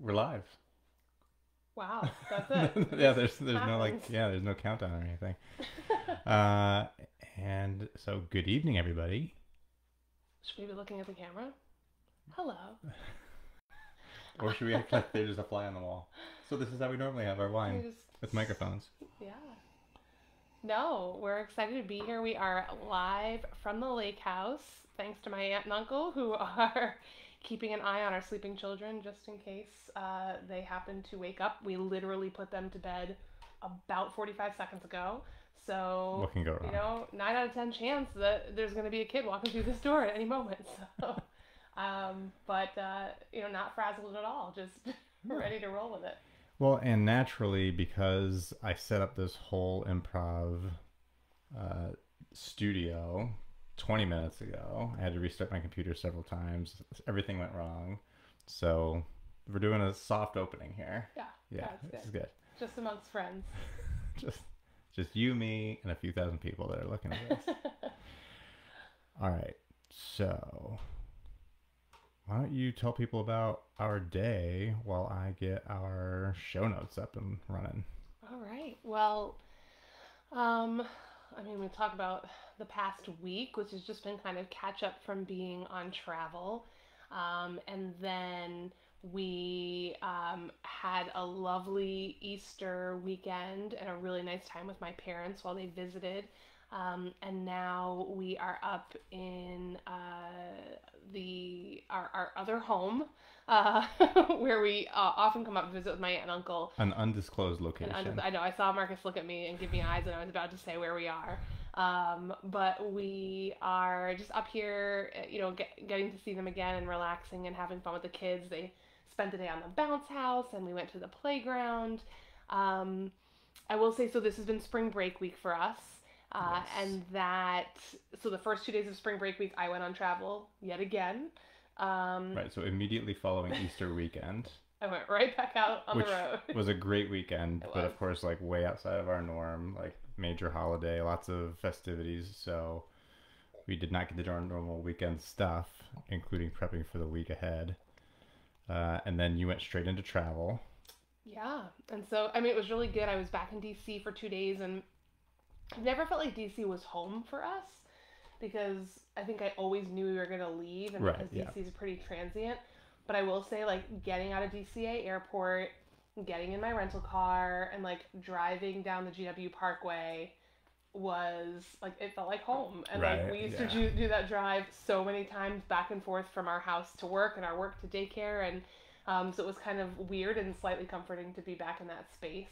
We're live. Wow, that's it. Yeah, Just there's no happens. there's no countdown or anything. Uh, and so good evening, everybody. Should we be looking at the camera? Hello. Or should we act like there's just a fly on the wall? So this is how we normally have our We wine just, with microphones. yeah. No, we're excited to be here. We are live from the lake house, thanks to my aunt and uncle who are keeping an eye on our sleeping children just in case they happen to wake up. We literally put them to bed about 45 seconds ago. So, What can go wrong? 9 out of 10 chance that there's going to be a kid walking through this door at any moment. So, not frazzled at all, just ready to roll with it. Well, and naturally, because I set up this whole improv uh, studio 20 minutes ago, I had to restart my computer several times. Everything went wrong. So we're doing a soft opening here. Yeah, Yeah, that's this good. is good. Just amongst friends. just just you, me, and a few thousand people that are looking at this. All right. So why don't you tell people about our day while I get our show notes up and running? All right. Well, um, we talk about the past week, which has just been kind of catch up from being on travel. And then we had a lovely Easter weekend and a really nice time with my parents while they visited. And now we are up in our other home, uh, where we often come up and visit with my aunt and uncle. An undisclosed And location. I know I saw Marcus look at me and give me eyes, and I was about to say where we are. But we are just up here, getting to see them again and relaxing and having fun with the kids. They spent the day on the bounce house, and we went to the playground. Um, I will say, so this has been spring break week for us. Yes. So the first 2 days of spring break week, I went on travel yet again. Right, so immediately following Easter weekend, I went right back out on which the road. was a great weekend, It but was. of course, like way outside of our norm, like major holiday, lots of festivities. So we did not get to do our normal weekend stuff, including prepping for the week ahead. And then you went straight into travel. Yeah. And so, it was really good. I was back in DC for 2 days, and I've never felt like DC was home for us because I think I always knew we were going to leave, and Right, because yeah. DC is pretty transient. But I will say, like, getting out of DCA airport, getting in my rental car, and like driving down the GW Parkway was like, it felt like home. And like, Right, we used yeah. to do that drive so many times back and forth from our house to work and our work to daycare. And so it was kind of weird and slightly comforting to be back in that space.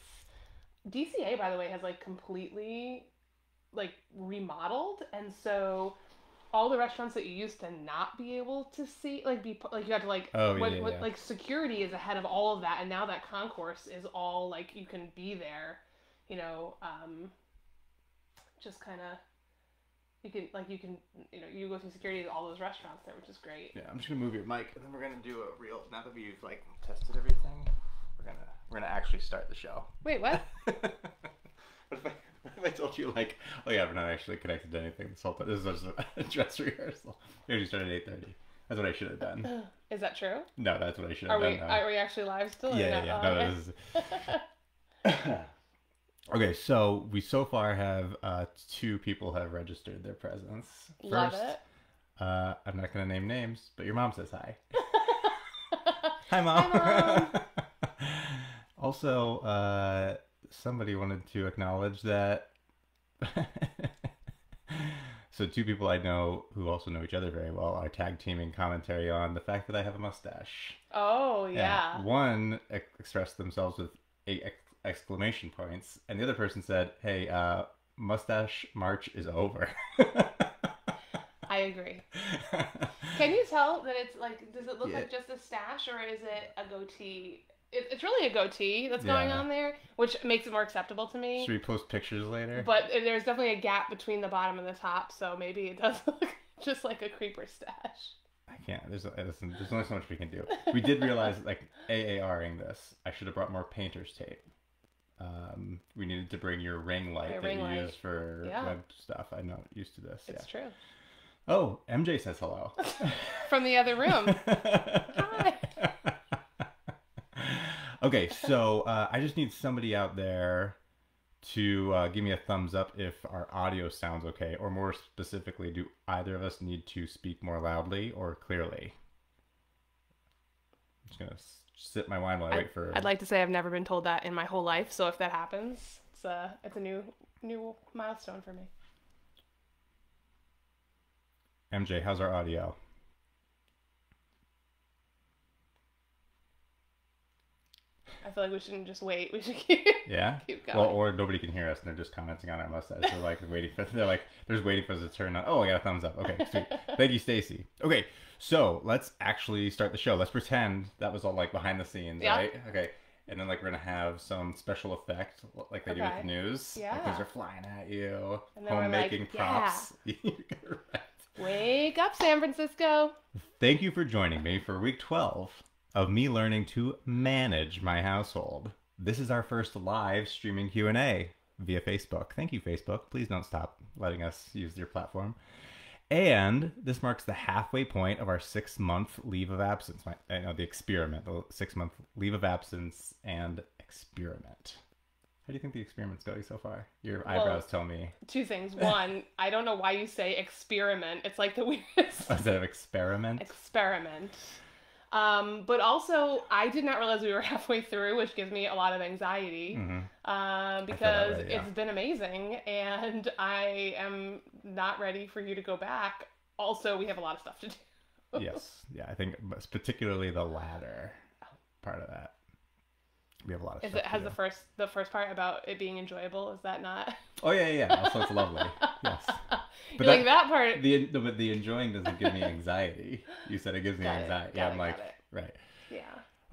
DCA, by the way, has like completely like remodeled, and so all the restaurants that you used to not be able to see, like be like you had to like Oh, yeah, yeah. like security is ahead of all of that, and now that concourse is all like you can be there, you know, just kind of you go through security at all those restaurants there, which is great. Yeah, I'm just gonna move your mic, and then we're gonna do a real. Now that we've like tested everything, we're gonna actually start the show. Wait, what? What if I told you like, oh yeah, we're not actually connected to anything this whole time. This is just a dress rehearsal. We actually started at 8:30. That's what I should have done. Is that true? No, that's what I should Are have we done. are we actually live still? Yeah, yeah, yeah. Oh, No, this is. Okay, so we so far have 2 people have registered their presence. Love First, it. I'm not gonna name names, but your mom says hi. Hi, Mom. Hi, Mom. Also, somebody wanted to acknowledge that. So 2 people I know who also know each other very well are tag teaming commentary on the fact that I have a mustache. Oh yeah. And one expressed themselves with 8 exclamation points, and the other person said, "Hey, mustache march is over." I agree. Can you tell that it's like, does it look Yeah. like just a stash, or is it a goatee? It's really a goatee that's going Yeah. on there, which makes it more acceptable to me. Should we post pictures later? But there's definitely a gap between the bottom and the top, so maybe it does look just like a creeper stash. I can't. Listen, there's only so much we can do. We did realize, like, AARing this, I should have brought more painter's tape. We needed to bring your ring light Your that ring you light. use for Yeah. web stuff. I'm not used to this. It's Yeah. true. Oh, MJ says hello. From the other room. Hi. Okay, so I just need somebody out there to give me a thumbs up if our audio sounds okay, or more specifically, do either of us need to speak more loudly or clearly? I'm just gonna sip my wine while I wait for I'd like to say I've never been told that in my whole life. So if that happens, it's a new milestone for me. MJ. How's our audio? I feel like we shouldn't just wait. We should Yeah. keep going. Well, or nobody can hear us, and they're just commenting on our mustache. They're like waiting for. They're like, there's waiting for us to turn on. Oh, I got a thumbs up. Okay, sweet. Thank you, Stacy. Okay, so let's actually start the show. Let's pretend that was all like behind the scenes, Yeah. right? Okay, and then like we're gonna have some special effect, like they do with the news. Yeah. Like things are flying at you. And then Homemaking like, props. Wake up, San Francisco. Thank you for joining me for week 12 of me learning to manage my household. This is our first live streaming Q&A via Facebook. Thank you, Facebook. Please don't stop letting us use your platform. And this marks the halfway point of our 6-month leave of absence. The experiment, the 6-month leave of absence and experiment. How do you think the experiment's going so far? Your eyebrows tell me. 2 things. One, I don't know why you say experiment. It's like the weirdest. Instead of experiment? Experiment. But also, I did not realize we were halfway through, which gives me a lot of anxiety. Because it's been amazing, and I am not ready for you to go back. Also, we have a lot of stuff to do. Yes. Yeah, I think particularly the latter part of that. We have a lot of stuff to do. The first part about it being enjoyable, is that not? Oh, yeah. Also, it's lovely. Yes. But like that part. But the enjoying doesn't give me anxiety. You said it gives me anxiety. I'm like, right. Yeah.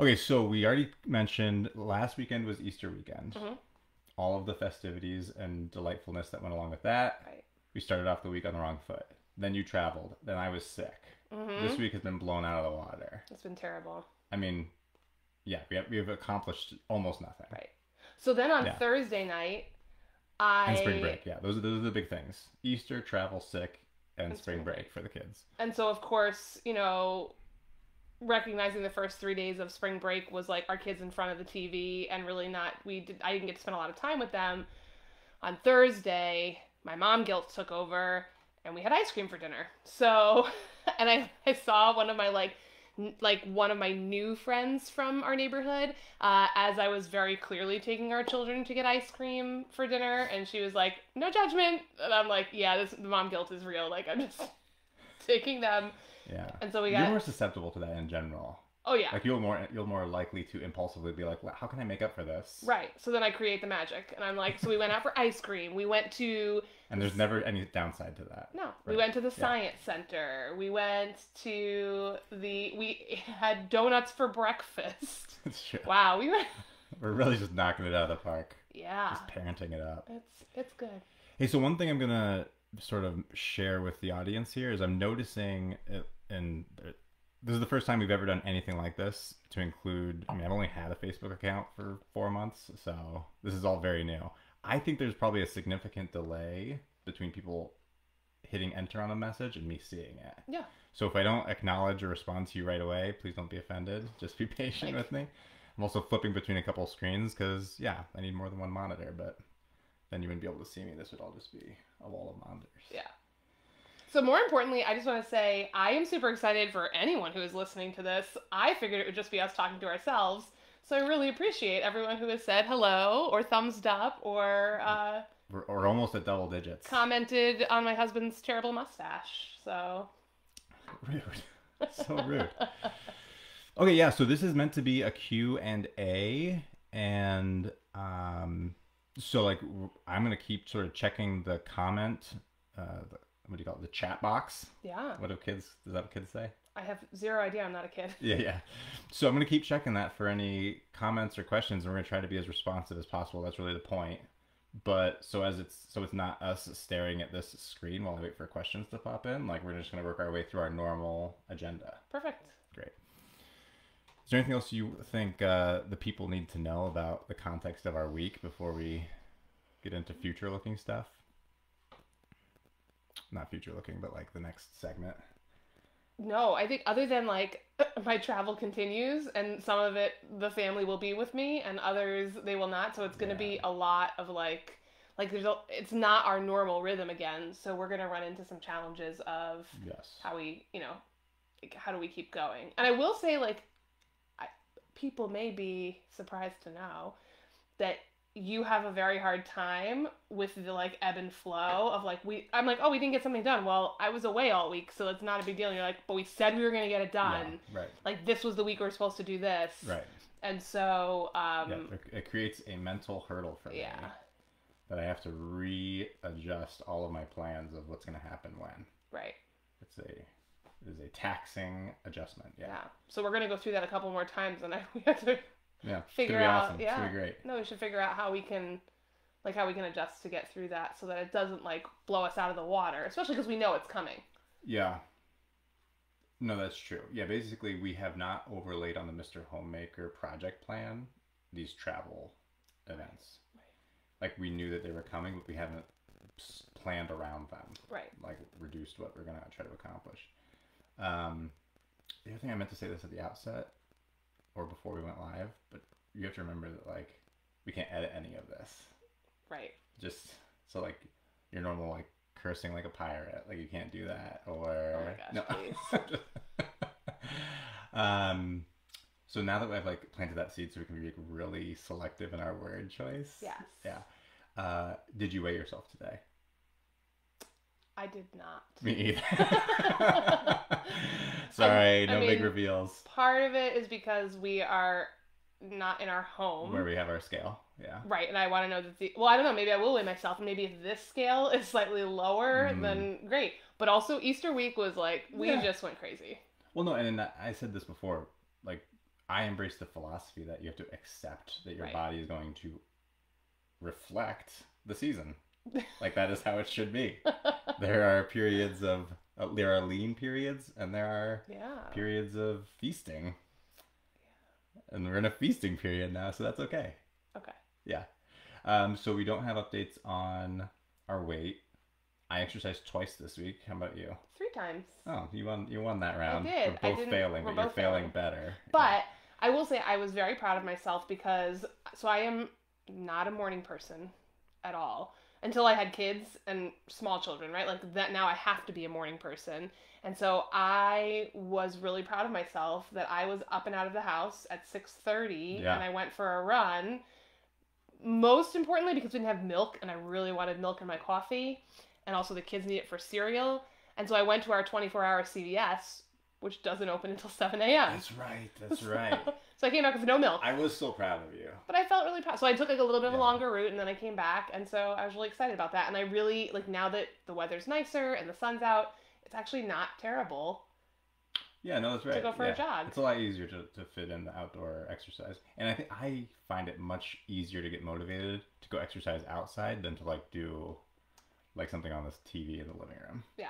Okay, so we already mentioned last weekend was Easter weekend. Mm-hmm. All of the festivities and delightfulness that went along with that. Right. We started off the week on the wrong foot. Then you traveled. Then I was sick. Mm-hmm. This week has been blown out of the water. It's been terrible. I mean, yeah, we have accomplished almost nothing. Right. So then on Thursday night, and spring break, yeah. Those are the big things. Easter, travel, sick, and spring break for the kids. And so, of course, recognizing the first 3 days of spring break was like our kids in front of the TV and really I didn't get to spend a lot of time with them. On Thursday, my mom guilt took over and we had ice cream for dinner. So, and I saw one of my one of my new friends from our neighborhood, as I was very clearly taking our children to get ice cream for dinner, and she was like, "No judgment," and I'm like, "Yeah, the mom guilt is real. Like, I'm just taking them." Yeah. And so you're more susceptible to that in general. Oh yeah. Like you're more likely to impulsively be like, how can I make up for this? Right. So then I create the magic, and I'm like, so we went out for ice cream. We went to. And there's never any downside to that. No. Right. We went to the science center. We went to we had donuts for breakfast. That's true. Wow, we're really just knocking it out of the park. Yeah. Just parenting it up. It's good. Hey, so one thing I'm gonna sort of share with the audience here is I'm noticing and this is the first time we've ever done anything like this to include, I've only had a Facebook account for 4 months, so this is all very new. I think there's probably a significant delay between people hitting enter on a message and me seeing it. Yeah. So if I don't acknowledge or respond to you right away, please don't be offended. Just be patient with me. I'm also flipping between a couple screens because, I need more than one monitor, but then you wouldn't be able to see me. This would all just be a wall of monitors. Yeah. So more importantly, I just want to say I am super excited for anyone who is listening to this. I figured it would just be us talking to ourselves. So I really appreciate everyone who has said hello or thumbs up or We're almost at double digits. Commented on my husband's terrible mustache. So rude. So rude. Okay, yeah, so this is meant to be a Q&A, and so like I'm going to keep sort of checking the comment what do you call it? The chat box. Yeah. Does that what kids say? I have zero idea. I'm not a kid. Yeah. So I'm going to keep checking that for any comments or questions, and we're going to try to be as responsive as possible. That's really the point. But so it's not us staring at this screen while I wait for questions to pop in. Like we're just going to work our way through our normal agenda. Perfect. Great. Is there anything else you think the people need to know about the context of our week before we get into future-looking stuff? Not future-looking, but like the next segment. No, I think other than like my travel continues and some of it the family will be with me and others they will not. So it's going to Yeah. be a lot of like it's not our normal rhythm again. So we're going to run into some challenges of Yes. how we, like, how do we keep going? And I will say like I, people may be surprised to know that you have a very hard time with the like ebb and flow of like I'm like, oh, we didn't get something done. Well, I was away all week, so it's not a big deal. And you're like, but we said we were gonna get it done. Yeah. Right. Like this was the week we were supposed to do this. Right. And so Yeah. It creates a mental hurdle for me yeah. that I have to readjust all of my plans of what's going to happen when. Right. It is a taxing adjustment. Yeah. Yeah. So we're gonna go through that a couple more times, and we have to Yeah. figure it's gonna be out. awesome. Yeah. It's gonna be great. No, we should figure out how we can adjust to get through that so that it doesn't like blow us out of the water, especially because we know it's coming. Yeah. No, that's true. Yeah, basically we have not overlaid on the Mr. Homemaker project plan these travel events. Like we knew that they were coming, but we haven't planned around them. Right. Like reduced what we're gonna try to accomplish. The other thing I meant to say this at the outset or before we went live, but you have to remember that like we can't edit any of this. Right. Just so like your normal like cursing like a pirate, like you can't do that or Oh my gosh, please. So now that I've like planted that seed so we can be like, really selective in our word choice. Yes. Yeah. Did you weigh yourself today? I did not. Me either. Sorry, no big reveals. Part of it is because we are not in our home. Where we have our scale. Yeah. Right, and I want to know that I don't know, maybe I will weigh myself, and maybe if this scale is slightly lower, then great. But also Easter week was like, we just went crazy. Well, no, and I said this before, like, I embrace the philosophy that you have to accept that your body is going to reflect the season. Like, that is how it should be. There are periods of, there are lean periods, and there are periods of feasting. And we're in a feasting period now, so that's okay. Okay. Yeah. So we don't have updates on our weight. I exercised twice this week. How about you? 3 times. Oh, you won that round. I did. We're both failing, but you're failing better. But I will say I was very proud of myself because I am not a morning person at all until I had kids and small children, right? Like that now I have to be a morning person. And so I was really proud of myself that I was up and out of the house at 6:30 and I went for a run. Most importantly because we didn't have milk and I really wanted milk in my coffee. And also the kids need it for cereal. And so I went to our 24-hour CVS, which doesn't open until 7 a.m. That's right. That's right. So I came back with no milk. I was still proud of you. But I felt really proud. So I took like a little bit of a longer route and then I came back. And so I was really excited about that. And I really, like now that the weather's nicer and the sun's out, it's actually not terrible. Yeah, no, that's right. To go for a jog. It's a lot easier to fit in the outdoor exercise. And I find it much easier to get motivated to go exercise outside than to like do like something on this TV in the living room. Yeah.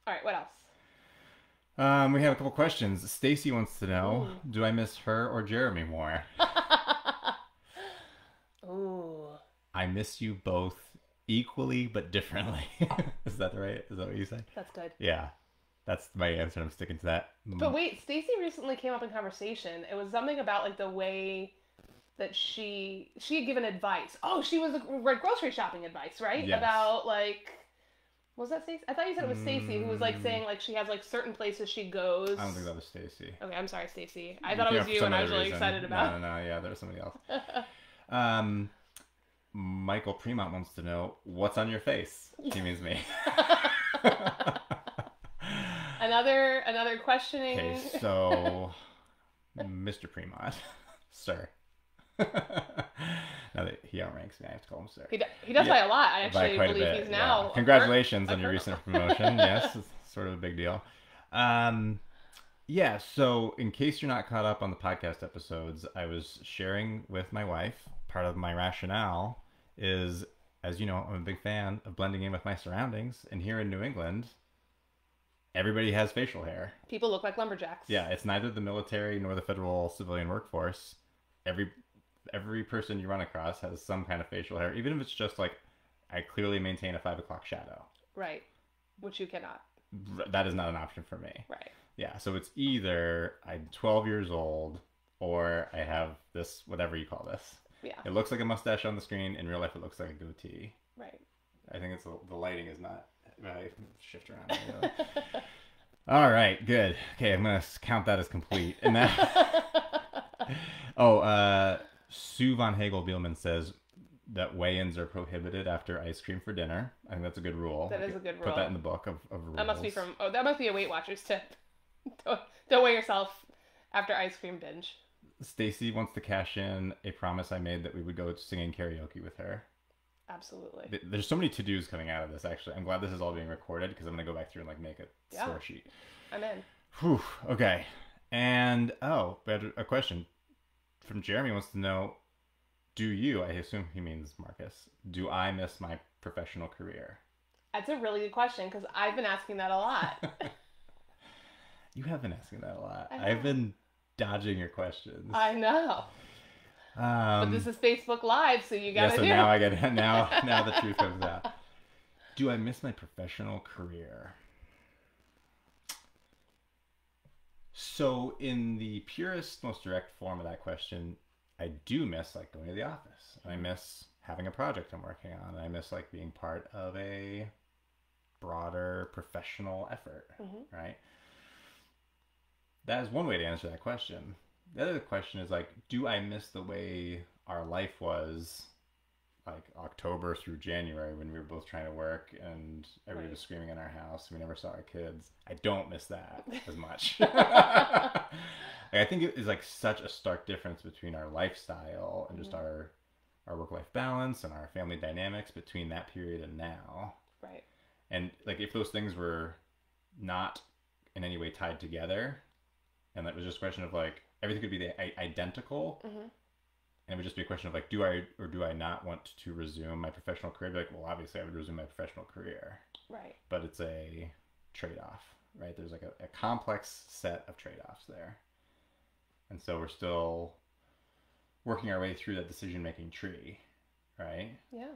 All right, what else? We have a couple questions. Stacy wants to know, do I miss her or Jeremy more? Ooh. I miss you both equally but differently. Is that what you said? That's good. Yeah. That's my answer. I'm sticking to that. But wait, Stacy recently came up in conversation. It was something about like the way that she had given advice. Oh, she was grocery shopping advice, right? Yes. About like, was that Stacy? I thought you said it was Stacy who was like saying like she has like certain places she goes. I don't think that was Stacy. Okay, I'm sorry, Stacy. I thought it was you, and I was really excited about it. No, yeah, there was somebody else. Michael Premont wants to know what's on your face. He means me. Another questioning. Okay, so Mr. Premont, sir. Now that he outranks me, I have to call him sir. He does by a lot. I actually believe he's now. Yeah. Congratulations on your recent promotion. Yes, it's sort of a big deal. Yeah, so in case you're not caught up on the podcast episodes, I was sharing with my wife, part of my rationale is, as you know, I'm a big fan of blending in with my surroundings. And here in New England, everybody has facial hair. People look like lumberjacks. Yeah, it's neither the military nor the federal civilian workforce. Every person you run across has some kind of facial hair, even if it's just like, I clearly maintain a 5 o'clock shadow. Right, which you cannot. that is not an option for me. Right. Yeah, so it's either I'm 12 years old or I have this, whatever you call this. Yeah. It looks like a mustache on the screen. In real life, it looks like a goatee. Right. I think it's the lighting is not. I shift around. Really. All right, good. Okay, I'm gonna count that as complete. And that. Sue von Hagel-Bielman says that weigh-ins are prohibited after ice cream for dinner. I think that's a good rule. That is a good rule. Put that in the book of rules. That must be that must be a Weight Watchers tip. Don't weigh yourself after ice cream binge. Stacy wants to cash in a promise I made that we would go singing karaoke with her. Absolutely. There's so many to-dos coming out of this, actually. I'm glad this is all being recorded because I'm going to go back through and like make a score sheet. I'm in. Whew, okay. And, we had a question from Jeremy. Wants to know, do you, I assume he means Markus, do I miss my professional career? That's a really good question because I've been asking that a lot. You have been asking that a lot. I've been dodging your questions. I know. But this is Facebook Live, so you gotta do. Now I get it. Now the truth comes out. Do I miss my professional career? So in the purest, most direct form of that question, I do miss like going to the office. I miss having a project I'm working on. I miss like being part of a broader professional effort, right? That is one way to answer that question. The other question is like, do I miss the way our life was like October through January when we were both trying to work and everybody was screaming in our house and we never saw our kids? I don't miss that as much. I think it is like such a stark difference between our lifestyle and just our work-life balance and our family dynamics between that period and now. Right. And like if those things were not in any way tied together and that was just a question of like everything could be identical and it would just be a question of like do I or do I not want to resume my professional career? I'd be like, well, obviously I would resume my professional career. Right. But it's a trade-off, right? There's like a complex set of trade-offs there. And so we're still working our way through that decision-making tree, right? Yeah.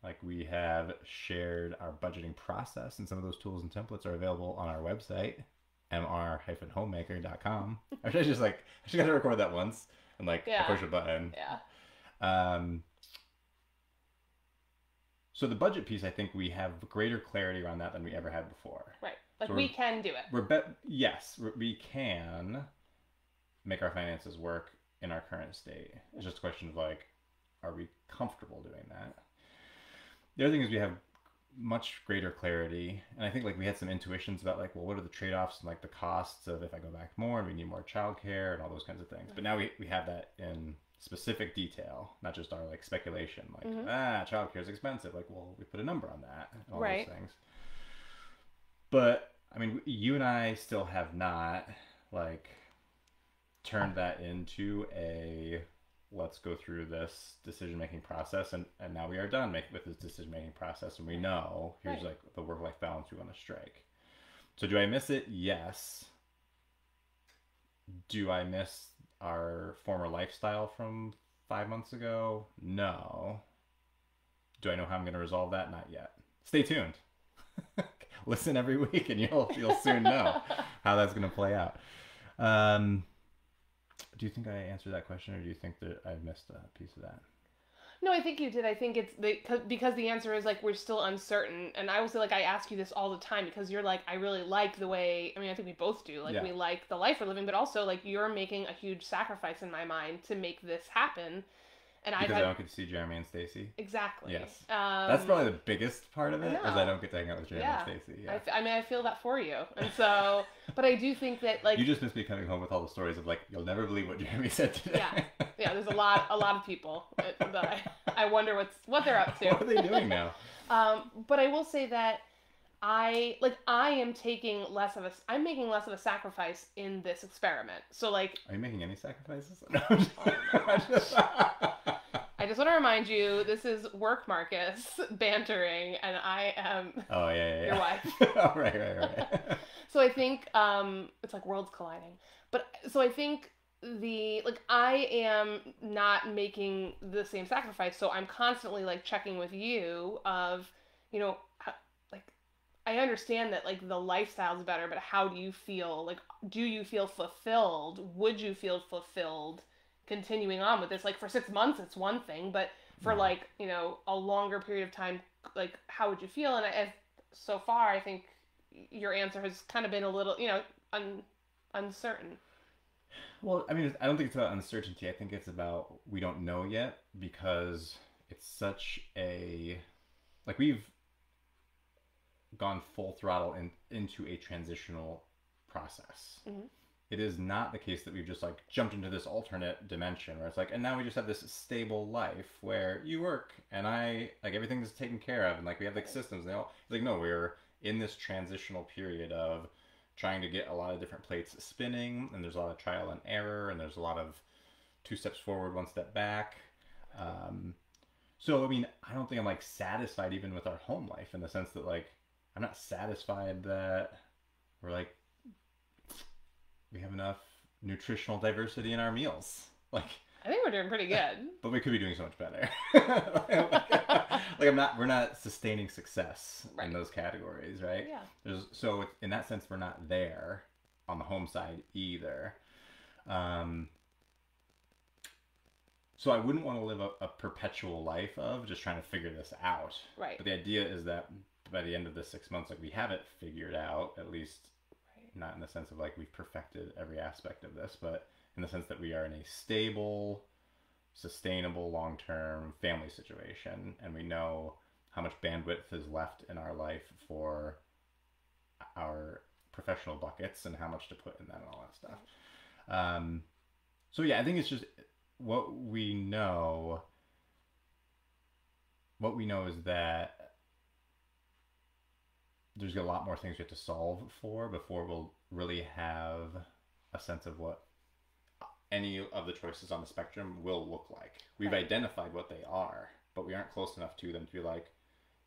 Like we have shared our budgeting process and some of those tools and templates are available on our website, mr-homemaker.com. I should got to record that once and like push a button. Yeah. So the budget piece, I think we have greater clarity around that than we ever had before. Right. Like so we can do it. We can make our finances work in our current state. It's just a question of like, are we comfortable doing that? The other thing is we have much greater clarity, and I think like we had some intuitions about like, well, what are the trade-offs and like the costs of if I go back more and we need more childcare and all those kinds of things. But now we have that in specific detail, not just our like speculation, like childcare is expensive. Like, well, we put a number on that and all those things. But I mean, you and I still have not like turned that into a let's go through this decision-making process and now we are done with this decision-making process and we know here's like the work-life balance we want to strike. So do I miss it? Yes. Do I miss our former lifestyle from 5 months ago? No. Do I know how I'm going to resolve that? Not yet. Stay tuned. Listen every week and you'll soon know how that's going to play out. Do you think I answered that question, or do you think that I missed a piece of that? No, I think you did. I think it's because the answer is like we're still uncertain, and I also like I ask you this all the time because you're like I really like the way. I mean, I think we both do. Like we like the life we're living, but also like you're making a huge sacrifice in my mind to make this happen. And I don't get to see Jeremy and Stacy. Exactly. Yes. That's probably the biggest part of it, is I don't get to hang out with Jeremy and Stacy. Yeah. I mean, I feel that for you, and so, but I do think that like you just miss me coming home with all the stories of like you'll never believe what Jeremy said today. Yeah. There's a lot of people that I wonder what they're up to. What are they doing now? But I will say that I am I'm making less of a sacrifice in this experiment. So like, are you making any sacrifices? No, I just want to remind you, this is work Markus bantering, and I am your wife. Oh, right. So I think it's like worlds colliding. But so I think I am not making the same sacrifice. So I'm constantly like checking with you of, I understand that like the lifestyle's better, but how do you feel? Like, do you feel fulfilled? Would you feel fulfilled continuing on with this? Like for 6 months, it's one thing, but for Mhm. like a longer period of time, like how would you feel? And so far, I think your answer has kind of been a little, uncertain. Well, I mean, I don't think it's about uncertainty. I think it's about we don't know yet because it's such a like we've gone full throttle into a transitional process. Hmm. It is not the case that we've just like jumped into this alternate dimension where it's like, and now we just have this stable life where you work and I like everything is taken care of and like we have like systems. And they all it's like no, we're in this transitional period of trying to get a lot of different plates spinning, and there's a lot of trial and error, and there's a lot of two steps forward, one step back. Um, so I mean, I don't think I'm like satisfied even with our home life in the sense that like I'm not satisfied that we're like we have enough nutritional diversity in our meals. Like, I think we're doing pretty good. but we could be doing so much better. We're not sustaining success in Right. those categories, right? Yeah. So in that sense, we're not there on the home side either. Um, so I wouldn't want to live a perpetual life of just trying to figure this out. Right. But the idea is that by the end of the 6 months, like we have it figured out, at least Right. not in the sense of like we've perfected every aspect of this, but in the sense that we are in a stable, sustainable, long-term family situation, and we know how much bandwidth is left in our life for our professional buckets and how much to put in that and all that stuff. So yeah, I think it's just what we know. What we know is that there's a lot more things we have to solve for before we'll really have a sense of what any of the choices on the spectrum will look like. We've Right. identified what they are, but we aren't close enough to them to be like,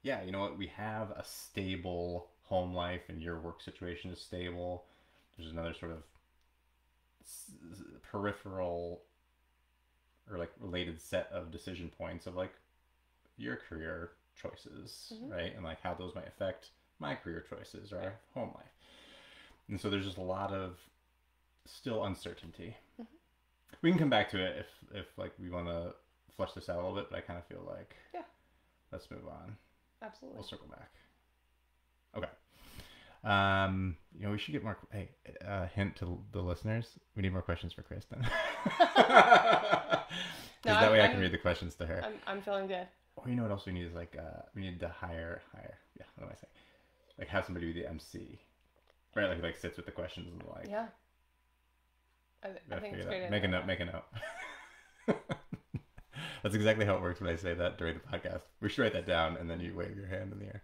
yeah, you know what, we have a stable home life and your work situation is stable. There's another sort of peripheral or like related set of decision points of like your career choices, Hmm. right? And like how those might affect my career choices or our home life. And so there's just a lot of still uncertainty. Hmm. We can come back to it if like we want to flesh this out a little bit, but I kind of feel like Yeah. let's move on. Absolutely. We'll circle back. Okay. We should get more. Hey, hint to the listeners: we need more questions for Kristen. No, Because that way I can read the questions to her. I'm feeling good. Or you know what else we need is like we need to hire. Yeah, what am I saying? Like have somebody be the MC, right? Like sits with the questions and like. Yeah. I think it's great. Make a note. Make a note. That's exactly how it works when I say that during the podcast. We should write that down and then you wave your hand in the air.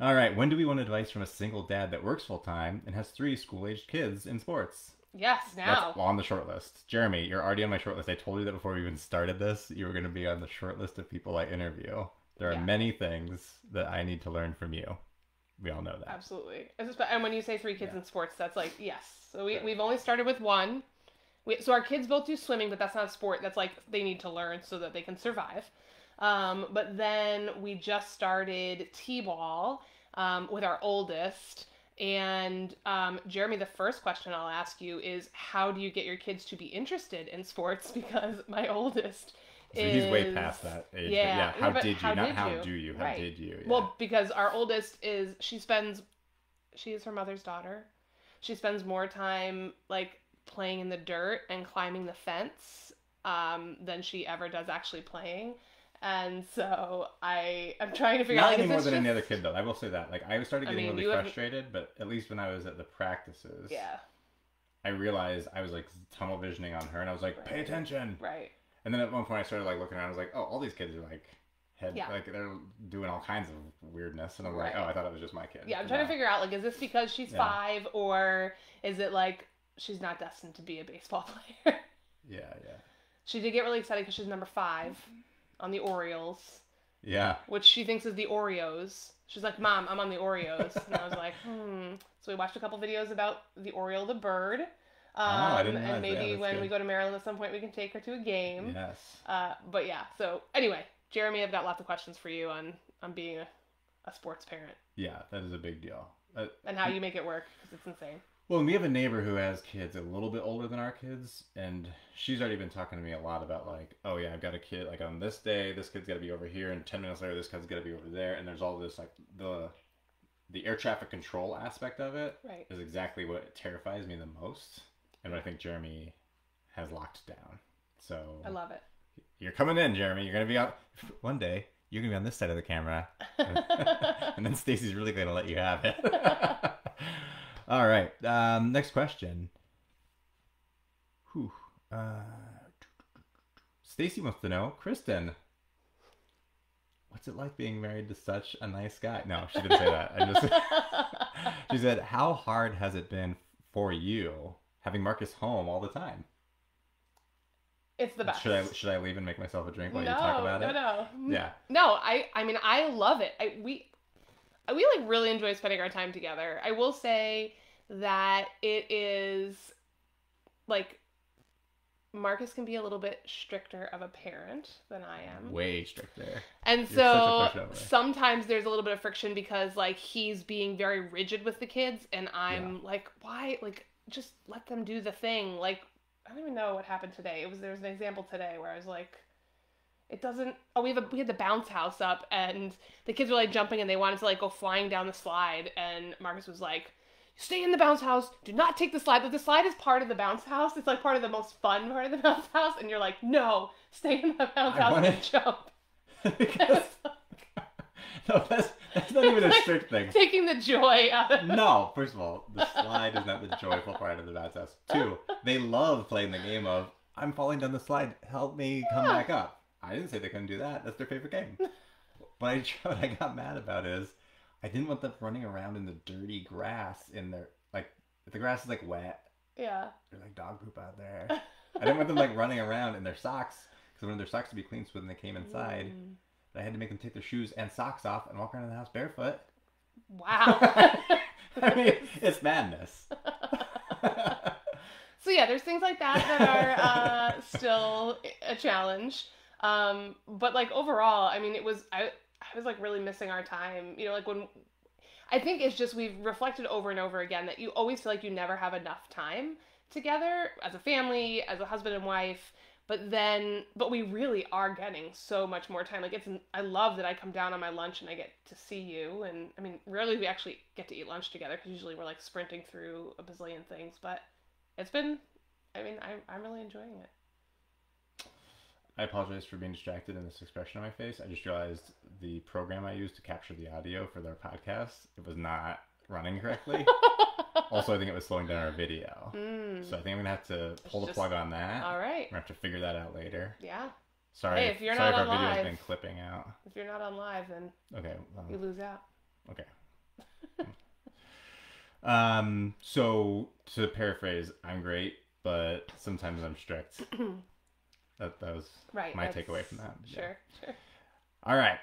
All right. When do we want advice from a single dad that works full time and has 3 school-aged kids in sports? Yes, now. That's on the short list. Jeremy, you're already on my short list. I told you that before we even started this. You were going to be on the short list of people I interview. There are many things that I need to learn from you. We all know that. Absolutely. And when you say 3 kids in sports, that's like, yes. So Right. we've only started with 1. So our kids both do swimming, but that's not a sport. That's like they need to learn so that they can survive. But then we just started T-ball with our oldest. And Jeremy, the first question I'll ask you is, how do you get your kids to be interested in sports? Because my oldest So he's way past that age. Yeah. How But did you? how Not did how you? do you. How Right. did you? Yeah. Well, because our oldest she is her mother's daughter. She spends more time like playing in the dirt and climbing the fence than she ever does actually playing. And so I'm trying to figure Not out like, any more is than this any just... other kid though. I will say that. Like I started getting you really have... frustrated, but at least when I was at the practices, Yeah. I realized I was like tunnel visioning on her, and I was like, Right. "Pay attention!" Right. And then at one point, I started like looking around. I was like, "Oh, all these kids are like Yeah. like they're doing all kinds of weirdness," and I'm like, Right. "Oh, I thought it was just my kid." Yeah, I'm trying to figure out like, is this because she's Yeah. 5, or is it like she's not destined to be a baseball player? Yeah. She did get really excited because she's number 5 on the Orioles, Yeah. which she thinks is the Oreos. She's like, "Mom, I'm on the Oreos." And I was like, So we watched a couple videos about the Oriole the bird. I didn't realize and maybe that. when That's we go to Maryland at some point, we can take her to a game. Yes. But yeah, so anyway, Jeremy, I've got lots of questions for you on being a sports parent. Yeah, that is a big deal. And how you make it work, because it's insane. Well, we have a neighbor who has kids a little bit older than our kids, and she's already been talking to me a lot about like, oh yeah, I've got a kid, like on this day, this kid's got to be over here, and 10 minutes later, this kid's got to be over there, and there's all this like the air traffic control aspect of it Right. is exactly what terrifies me the most, and what I think Jeremy has locked down. So I love it. you're coming in, Jeremy. You're gonna be out one day. You're gonna be on this side of the camera, and then Stacy's really gonna let you have it. All right. Next question. Whew. Stacy wants to know, Kristen, what's it like being married to such a nice guy? No, she didn't say that. She said, how hard has it been for you having Markus home all the time? It's the best. Should I leave and make myself a drink while you talk about it? No. Yeah. No, I mean, I love it. We like really enjoy spending our time together. I will say that it is like Markus can be a little bit stricter of a parent than I am. Way stricter. And You're so such a pushover. sometimes there's a little bit of friction because like he's being very rigid with the kids and I'm like, why? Like, just let them do the thing. Like, I don't even know what happened today. There was an example today where I was like, it doesn't. Oh, we had the bounce house up, and the kids were like jumping, and they wanted to like go flying down the slide, and Markus was like, "Stay in the bounce house. Do not take the slide." But the slide is part of the bounce house. It's like part of the most fun part of the bounce house, and you're like, "No, stay in the bounce house and jump." Because no, that's not even a strict thing. Taking the joy out of it. No, first of all, the slide is not the joyful part of the bounce house. 2, they love playing the game of I'm falling down the slide. Help me come back up. I didn't say they couldn't do that. That's their favorite game. What I got mad about is I didn't want them running around in the dirty grass in their like if the grass is like wet. Yeah. There's like dog poop out there. I didn't want them like running around in their socks because I wanted their socks to be clean so when they came inside. I had to make them take their shoes and socks off and walk around the house barefoot. Wow. I mean, it's madness. So yeah, there's things like that are still a challenge. But like overall, I mean, I was like really missing our time. You know, like when I think it's just we've reflected over and over again that you always feel like you never have enough time together as a family, as a husband and wife. But we really are getting so much more time. Like I love that I come down on my lunch and I get to see you. And I mean, rarely we actually get to eat lunch together because usually we're like sprinting through a bazillion things. But it's been, I mean, I'm really enjoying it. I apologize for being distracted in this expression on my face. I just realized the program I used to capture the audio for their podcast, it was not running correctly. Also, I think it was slowing down our video. So I think I'm going to have to pull the plug on that. All right. We're going to have to figure that out later. Yeah. Sorry, hey, if you're sorry not if on our video's live, been clipping out. If you're not on live, then okay, you lose out. Okay. So to paraphrase, I'm great, but sometimes I'm strict. That was right, my takeaway from that. Sure. All right.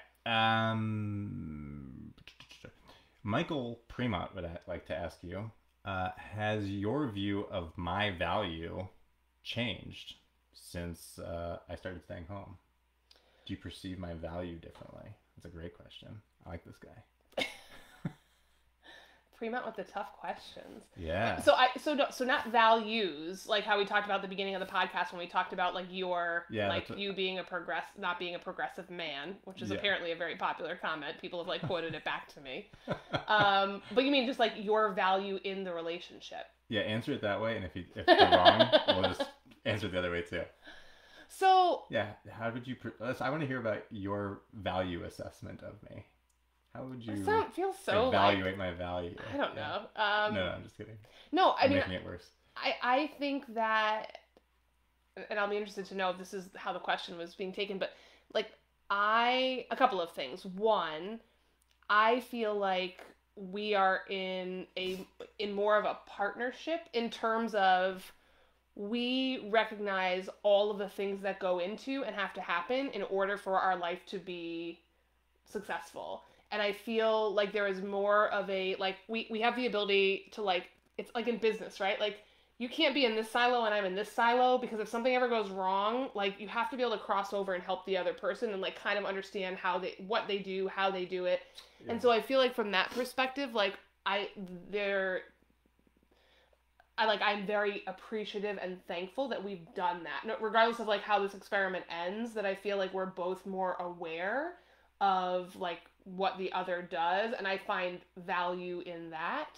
Michael Premont would like to ask you, has your view of my value changed since I started staying home? Do you perceive my value differently? That's a great question. I like this guy. Premont with the tough questions. Yeah. So not values, like how we talked about at the beginning of the podcast when we talked about like you being not being a progressive man, which is apparently a very popular comment. People have like quoted it back to me. But you mean just like your value in the relationship? Yeah, answer it that way, and if you're wrong, we'll just answer it the other way too. So yeah, how would you? I want to hear about your value assessment of me. How would you evaluate my value? I don't know. No, I'm just kidding. No, I mean, making it worse. I think that, and I'll be interested to know if this is how the question was being taken, but like a couple of things. One, I feel like we are in more of a partnership in terms of we recognize all of the things that go into and have to happen in order for our life to be successful. And I feel like there is more of a, like, we have the ability to, like, it's like in business, right? Like, you can't be in this silo and I'm in this silo, because if something ever goes wrong, like you have to be able to cross over and help the other person and like kind of understand what they do, how they do it. Yeah. And so I feel like from that perspective, like I'm very appreciative and thankful that we've done that. Regardless of like how this experiment ends, that I feel like we're both more aware of like what the other does, and I find value in that.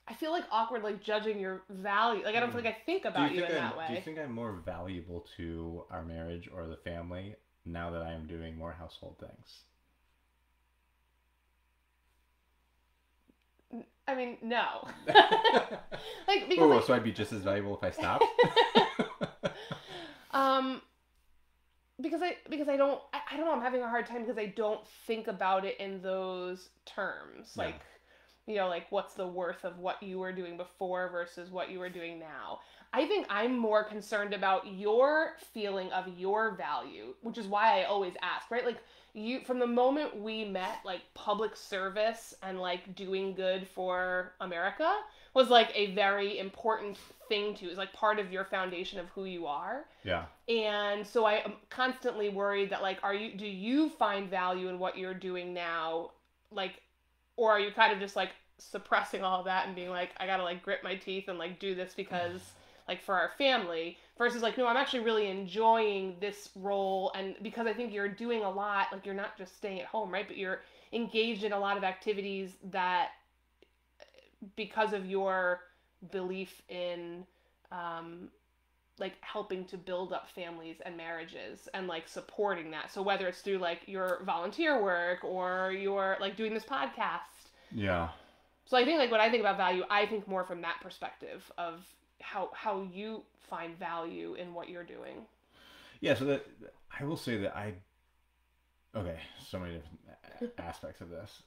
I feel like awkward like judging your value. Like I don't feel like I think about you in that way. Do you think I'm more valuable to our marriage or the family now that I am doing more household things? I mean, no. Like because so I'd be just as valuable if I stopped? Because I don't know, I'm having a hard time because I don't think about it in those terms. Yeah. Like, you know, like what's the worth of what you were doing before versus what you were doing now. I think I'm more concerned about your feeling of your value, which is why I always ask, right? Like you, from the moment we met, like public service and like doing good for America was like a very important thing to, is like part of your foundation of who you are. Yeah. And so I am constantly worried that like, do you find value in what you're doing now? Like, or are you kind of just like suppressing all of that and being like, I gotta like grit my teeth and like do this because like for our family, versus like, no, I'm actually really enjoying this role. And because I think you're doing a lot, like you're not just staying at home, right? But you're engaged in a lot of activities that, because of your belief in like helping to build up families and marriages and like supporting that. So whether it's through like your volunteer work or your like doing this podcast. Yeah. So I think like when I think about value, I think more from that perspective of how you find value in what you're doing. Yeah, so that I will say that so many different aspects of this.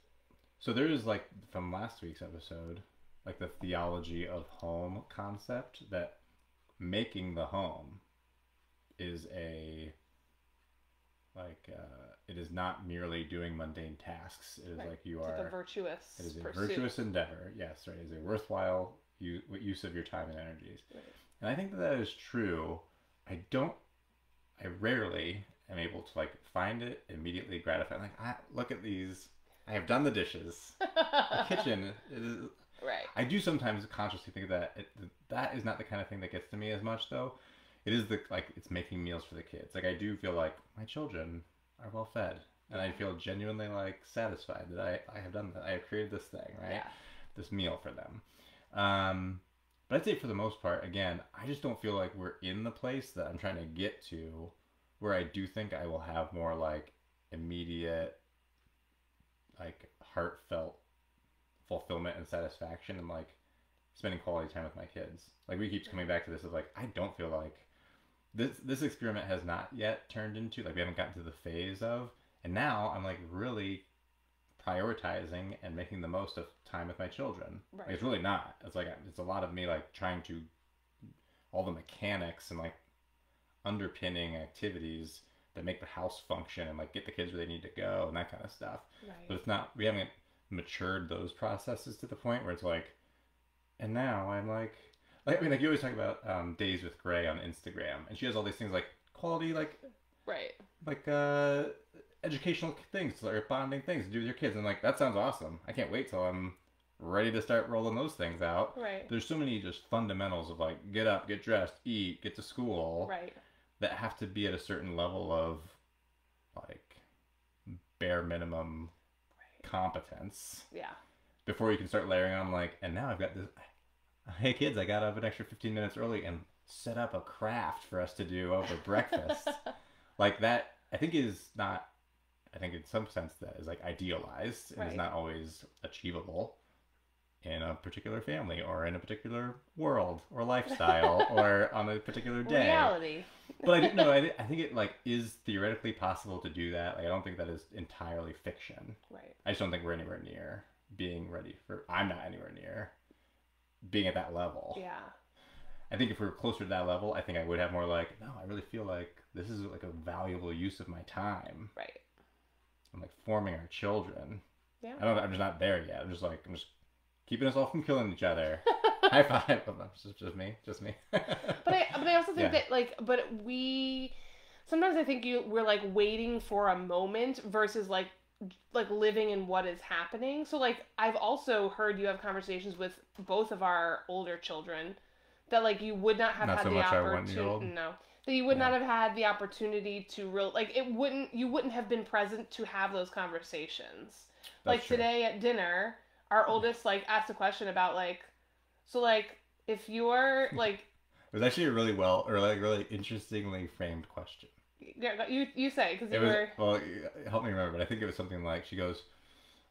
So there is like from last week's episode, like the theology of home concept, that making the home is it is not merely doing mundane tasks. It is right. Like you it's are like a virtuous. It is a pursuit. virtuous endeavor. Yes, right. It is a worthwhile use of your time and energies. Right. And I think that is true. I rarely am able to like find it immediately gratifying. Like, look at these. I have done the dishes. The kitchen is. Right. I do sometimes consciously think that that is not the kind of thing that gets to me as much, though. It is it's making meals for the kids. Like I do feel like my children are well fed, and I feel genuinely like satisfied that I have done that. I have created this thing, right? Yeah. This meal for them. But I'd say for the most part, again, I just don't feel like we're in the place that I'm trying to get to, where I do think I will have more like immediate, like heartfelt fulfillment and satisfaction and like spending quality time with my kids. Like we keep coming back to this of like, I don't feel like this experiment has not yet turned into, like we haven't gotten to the phase of, and now I'm like really prioritizing and making the most of time with my children. Right. Like, it's really not. It's like, it's a lot of me like trying to, all the mechanics and like underpinning activities that make the house function and like get the kids where they need to go and that kind of stuff. Right. But it's not, we haven't matured those processes to the point where it's like, and now I'm like I mean, like you always talk about Days with Gray on Instagram, and she has all these things like quality, like right, like educational things or bonding things to do with your kids, and like that sounds awesome. I can't wait till I'm ready to start rolling those things out. Right. There's so many just fundamentals of like get up, get dressed, eat, get to school. Right. That have to be at a certain level of like bare minimum competence. Yeah. Before you can start layering on like, and now I've got this. Hey kids, I got up an extra 15 minutes early and set up a craft for us to do over breakfast. Like that, I think is not. I think in some sense that is like idealized and is not always achievable in a particular family or in a particular world or lifestyle or on a particular day. Reality. But I think it like is theoretically possible to do that. Like I don't think that is entirely fiction. Right. I just don't think we're anywhere near being ready for. I'm not anywhere near being at that level. Yeah. I think if we were closer to that level, I think I would have more like, no, I really feel like this is like a valuable use of my time. Right. I'm like forming our children. Yeah. I'm just not there yet. I'm just keeping us all from killing each other. High five. Oh, no, just me. But I also think that like, but we sometimes I think we're like waiting for a moment versus like living in what is happening. So like I've also heard you have conversations with both of our older children that like you would not have Not had so the much our opportunity. 1-year-old. No, that you would not have had the opportunity to real like you wouldn't have been present to have those conversations. That's like true. today at dinner, our oldest like asked a question about like, so like if you're like It was actually a really well or like really interestingly framed question. yeah, you say because It was well, help me remember, but I think it was something like she goes,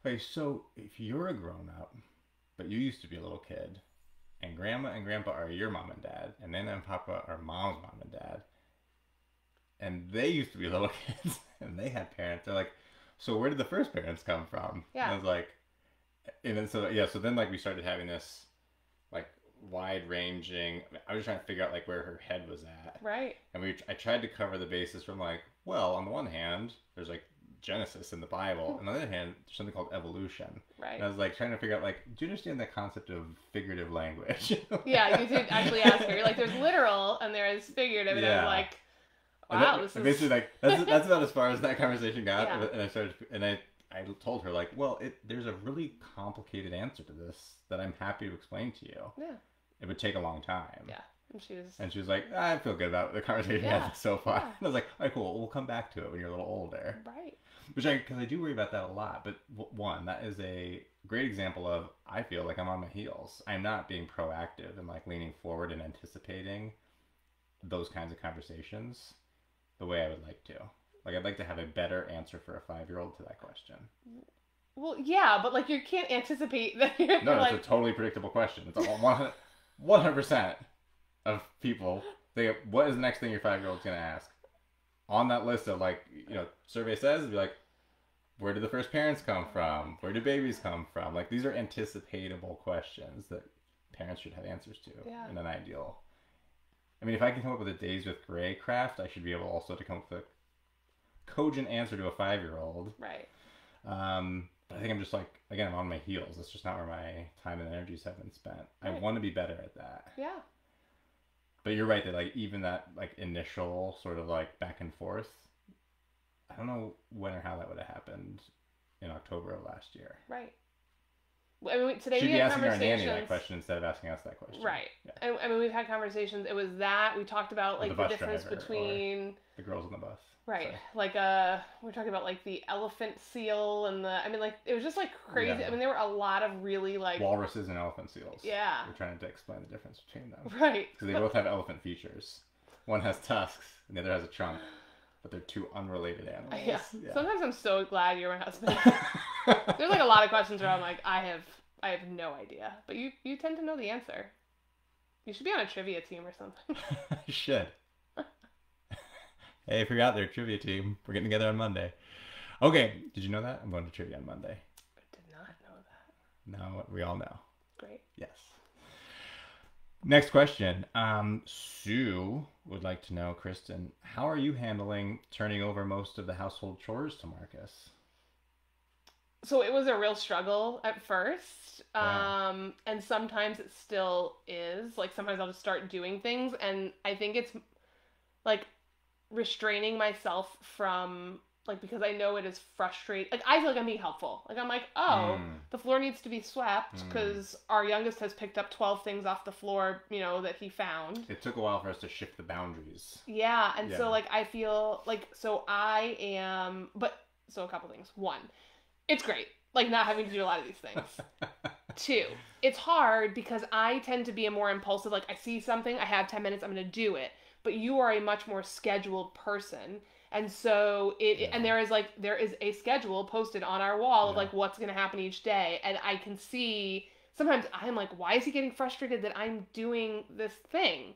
"Hey, so if you're a grown up, but you used to be a little kid, and grandma and grandpa are your mom and dad, and Nana and Papa are mom's mom and dad, and they used to be little kids, and they had parents. They're like, so where did the first parents come from?" Yeah. And I was like, and then so then like we started having this like wide ranging. I was trying to figure out like where her head was at. Right. And I tried to cover the basis from like, well, on the one hand, there's like Genesis in the Bible. On the other hand, there's something called evolution. Right. And I was like trying to figure out like, do you understand the concept of figurative language? Yeah, you did actually ask her. You're like, there's literal and there is figurative, and I was like, wow, this is basically like that's about as far as that conversation got. Yeah. And I told her like, well, there's a really complicated answer to this that I'm happy to explain to you. Yeah. It would take a long time. Yeah. And she was like, I feel good about the conversation we had so far. Yeah. And I was like, all right, cool. We'll come back to it when you're a little older. Right. Because I do worry about that a lot. But one, that is a great example of I feel like I'm on my heels. I'm not being proactive and like leaning forward and anticipating those kinds of conversations the way I would like to. Like I'd like to have a better answer for a 5-year-old to that question. Well, yeah, but like you can't anticipate that you're No, like... it's a totally predictable question. It's all 100% of people think, what is the next thing your 5-year-old's going to ask? On that list of like, survey says, it'd be like, where did the first parents come from? Where do babies come from? Like these are anticipatable questions that parents should have answers to in an ideal. I mean, if I can come up with a Days with Gray craft, I should be able also to come up with a cogent answer to a 5-year-old. Right. But I think I'm just like, again, I'm on my heels. That's just not where my time and energies have been spent. Right. I want to be better at that. Yeah. But you're right that like even that like initial sort of like back and forth, I don't know when or how that would have happened in October of last year. Right. I mean, today She'd we be had asking our conversations. nanny that question instead of asking us that question. Right. Yeah. I mean, we've had conversations. It was that we talked about like the difference between the girls on the bus. Right. Sorry. Like we're talking about like the elephant seal and I mean like it was just like crazy. Yeah. I mean there were a lot of really like walruses and elephant seals. Yeah. We're trying to explain the difference between them. Right. Because they both have elephant features. One has tusks and the other has a trunk. But they're two unrelated animals. Yeah. Sometimes I'm so glad you're my husband. There's like a lot of questions where I'm like, I have no idea. But you tend to know the answer. You should be on a trivia team or something. I should. Hey, if you're out there, trivia team, we're getting together on Monday. Okay, did you know that? I'm going to trivia on Monday. I did not know that. No, we all know. Great. Yes. Next question. Sue would like to know, Kristen, how are you handling turning over most of the household chores to Markus? So it was a real struggle at first. Yeah. And sometimes it still is. Like sometimes I'll just start doing things and I think it's like restraining myself from like because I know it is frustrating. Like I feel like I'm being helpful. Like I'm like, the floor needs to be swept because our youngest has picked up 12 things off the floor, that he found. It took a while for us to shift the boundaries. Yeah, and so like I feel like so a couple things. One, it's great. Like not having to do a lot of these things. Two, it's hard because I tend to be a more impulsive, like I see something, I have 10 minutes, I'm going to do it. But you are a much more scheduled person. And so and there is a schedule posted on our wall of like what's going to happen each day. And I can see sometimes I'm like, why is he getting frustrated that I'm doing this thing?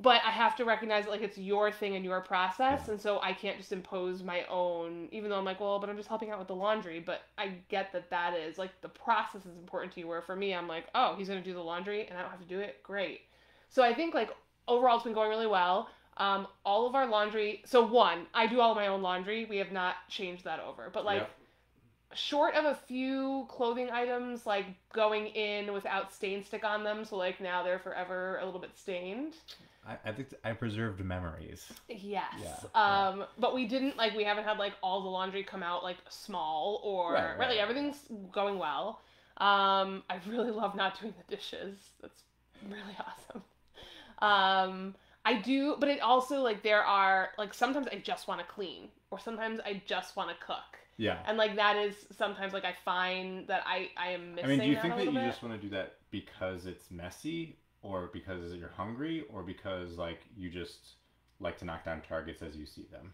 But I have to recognize that like it's your thing and your process. And so I can't just impose my own, even though I'm like, well, but I'm just helping out with the laundry. But I get that is like the process is important to you. Where for me, I'm like, oh, he's going to do the laundry and I don't have to do it. Great. So I think like overall it's been going really well. All of our laundry. So one, I do all of my own laundry. We have not changed that over. But like short of a few clothing items like going in without stain stick on them, so like now they're forever a little bit stained. I think I preserved memories. Yes. Yeah. But we didn't like we haven't had like all the laundry come out like small or Right. really everything's going well. I really love not doing the dishes. That's really awesome. I do, but it also like there are like sometimes I just want to clean or sometimes I just want to cook. Yeah. And like that is sometimes like I find that I am missing. I mean, do you that think a that little you bit. just want to do that because it's messy, or because you're hungry, or because like you just like to knock down targets as you see them?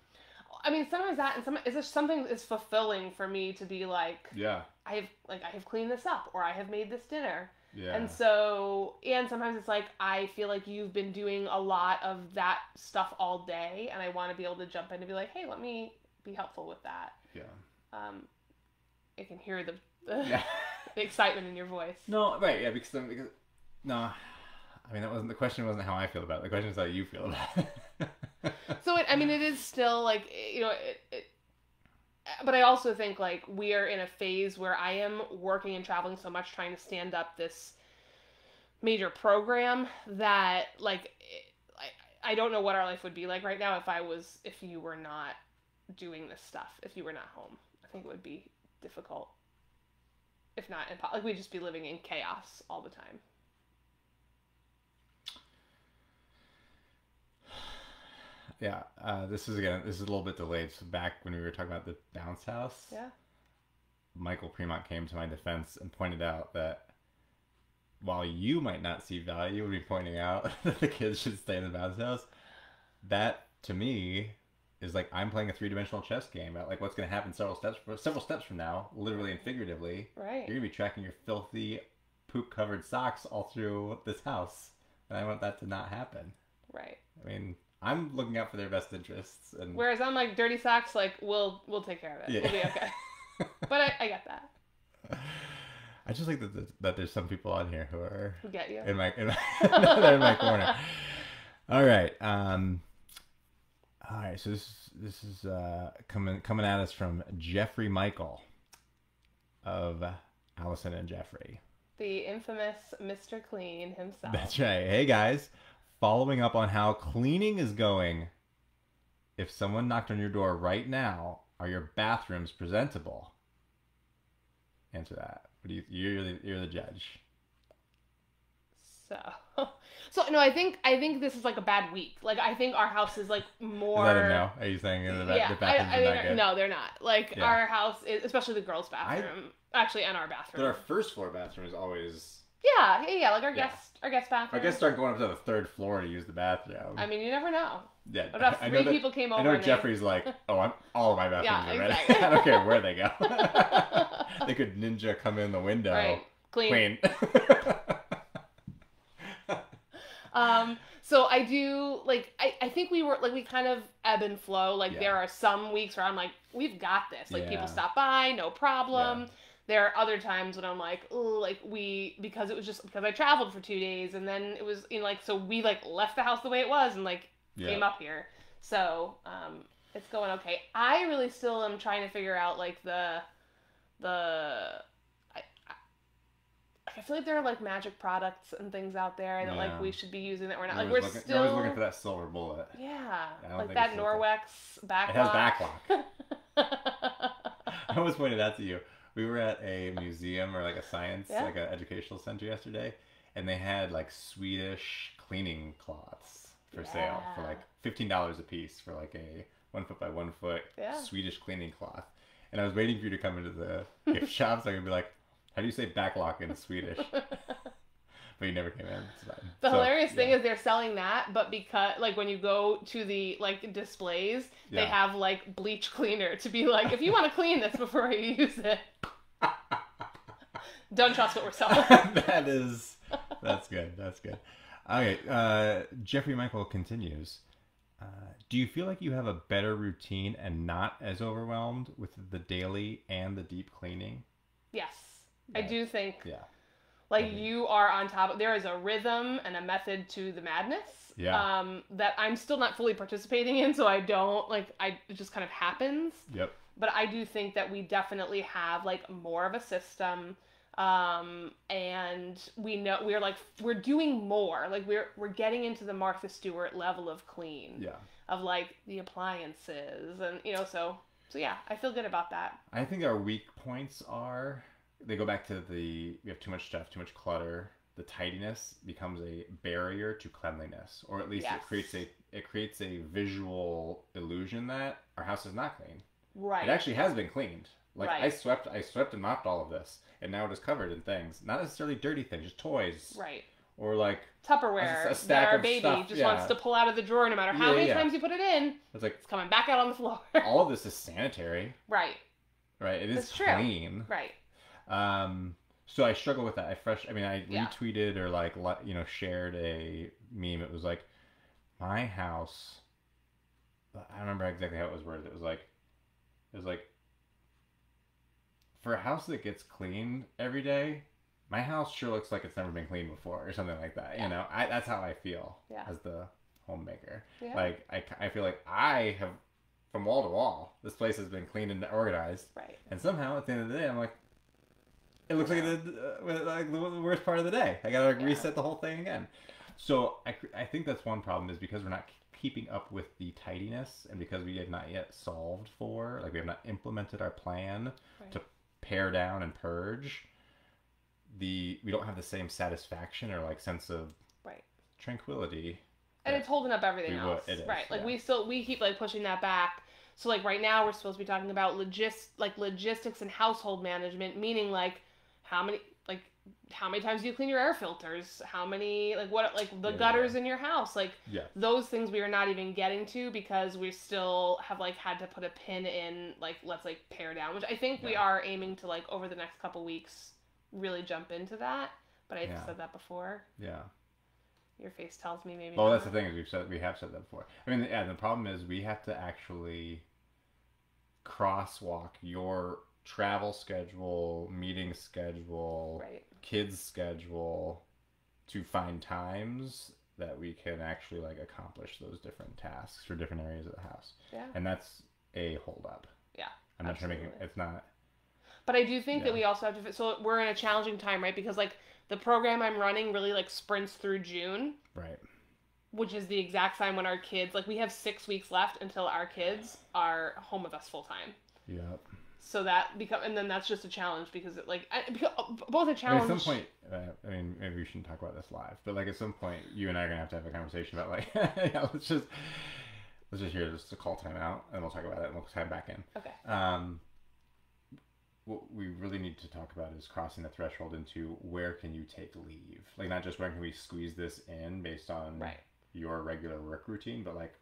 I mean, sometimes that, and some is there something that's fulfilling for me to be like, Yeah. I have cleaned this up, or I have made this dinner, Yeah. and so, and sometimes it's like I feel like you've been doing a lot of that stuff all day, and I want to be able to jump in and be like, hey, let me be helpful with that. Yeah. I can hear the Yeah. the excitement in your voice. No, right, yeah, because no, I mean that wasn't the question. Wasn't how I feel about it. The question is how you feel about it. So I mean, it is still like but I also think like we are in a phase where I am working and traveling so much, trying to stand up this major program that like I don't know what our life would be like right now if you were not doing this stuff, if you were not home. I think it would be difficult, if not like we'd just be living in chaos all the time. Yeah, this is a little bit delayed. So back when we were talking about the bounce house, Yeah. Michael Premont came to my defense and pointed out that while you might not see value in me pointing out that the kids should stay in the bounce house, that to me is like I'm playing a three-dimensional chess game about like what's going to happen several steps from now, literally and figuratively. Right. You're going to be tracking your filthy, poop-covered socks all through this house, and I want that to not happen. Right. I mean, I'm looking out for their best interests, and Whereas I'm like dirty socks, like we'll take care of it. Yeah. We'll be okay. But I get that. I just like that there's some people on here who Get you. in my they're in my corner. All right. All right. So this is coming at us from Jeffrey Michael of Allison and Jeffrey. The infamous Mr. Clean himself. That's right. Hey guys, following up on how cleaning is going. If someone knocked on your door right now, are your bathrooms presentable? Answer that. What do you're the judge. So no, I think this is like a bad week. Like I think our house is like more. Is that a no? Are you saying the bathrooms are not good? No, they're not. Like Yeah. our house, especially the girls' bathroom, actually, and our bathroom. But our first floor bathroom is always. Yeah. Like our Yeah. guest bathroom. Our guests start going up to the third floor to use the bathroom. I mean, you never know. Yeah, What if three people came over? I know and Jeffrey's like, oh, all of my bathrooms Yeah, are ready. exactly. I don't care where they go. They could ninja come in the window. Right. Clean. Clean. So I do like I think we kind of ebb and flow. Like Yeah. there are some weeks where I'm like, we've got this. Like Yeah. people stop by, no problem. Yeah. There are other times when I'm like, oh, like because I traveled for 2 days and then it was like so we like left the house the way it was and like Yeah. came up here. So it's going okay. I really still am trying to figure out like I feel like there are like magic products and things out there that Yeah. like we should be using that we're not. You're Like we're always still looking for that silver bullet. Yeah, I don't like think that it's Norwex backlock. It has backlock. I always pointed out to you. We were at a museum or like a science, Yeah. like an educational center yesterday, and they had like Swedish cleaning cloths for sale for Yeah. like $15 a piece for like a 1 foot by 1 foot Yeah. Swedish cleaning cloth. And I was waiting for you to come into the gift shop so I could be like, how do you say backlock in Swedish? But you never came in. It's fine. The hilarious thing is they're selling that, but because like when you go to the like displays, they Yeah. have like bleach cleaner to be like, if you want to clean this before you use it, don't trust what we're selling. That's good. That's good. Okay. Jeffrey Michael continues. Do you feel like you have a better routine and not as overwhelmed with the daily and the deep cleaning? Yes, I Yeah. do think. Yeah. Like you are on top of, there is a rhythm and a method to the madness. Yeah. That I'm still not fully participating in, so I don't like it just kind of happens. Yep. but I do think that we definitely have like more of a system. And we know we're doing more. Like we're getting into the Martha Stewart level of clean. Yeah. Of like the appliances and so yeah, I feel good about that. I think our weak points they go back to we have too much stuff, too much clutter. The tidiness becomes a barrier to cleanliness, or at least Yes. it creates a visual illusion that our house is not clean. Right. It actually has been cleaned. Like Right. I swept and mopped all of this, and now it is covered in things, not necessarily dirty things, just toys. Right. Or like Tupperware a stack that our of baby stuff, just yeah. wants to pull out of the drawer no matter how many times you put it in. It's like it's coming back out on the floor. all of this is sanitary. Right. Right. It is That's true. clean. Right. So I struggle with that. I Yeah. retweeted or shared a meme. It was like, my house. I remember exactly how it was worded. It was like, for a house that gets cleaned every day, my house sure looks like it's never been cleaned before, or something like that. Yeah. That's how I feel Yeah. as the homemaker. Yeah. Like I feel like I have, from wall to wall, this place has been cleaned and organized. Right. And somehow at the end of the day, I'm like, it looks like it did like the worst part of the day. I gotta reset the whole thing again. So I think that's one problem, is because we're not keeping up with the tidiness, and because we have not yet solved for, like, we have not implemented our plan to pare down and purge. We don't have the same satisfaction or like sense of tranquility. And it's holding up everything else. It is, right. Like yeah. we keep like pushing that back. So like right now we're supposed to be talking about logistics and household management, meaning like how many times do you clean your air filters? How many the gutters in your house? Like those things we are not even getting to because we still have like had to put a pin in like let's like pare down, which I think we are aiming to like over the next couple weeks really jump into that. But I've said that before. Yeah. Your face tells me maybe. Well, that's the thing, is we have said that before. I mean, yeah, the problem is we have to actually crosswalk your travel schedule, meeting schedule, kids schedule, to find times that we can actually like accomplish those different tasks for different areas of the house. Yeah. And that's a hold up. Yeah. I'm not trying to make it, it's not. But I do think that we also have to, so we're in a challenging time, right? Because like the program I'm running really like sprints through June. Right. Which is the exact time when our kids, like we have 6 weeks left until our kids are home with us full time. Yep. So and then that's just a challenge because it both a challenge. I mean, at some point, maybe we shouldn't talk about this live, but like at some point you and I are going to have a conversation about like, yeah, let's just hear this to call time out and we'll talk about it and we'll time back in. Okay. What we really need to talk about is crossing the threshold into where can you take leave? Like not just when can we squeeze this in based on your regular work routine, but like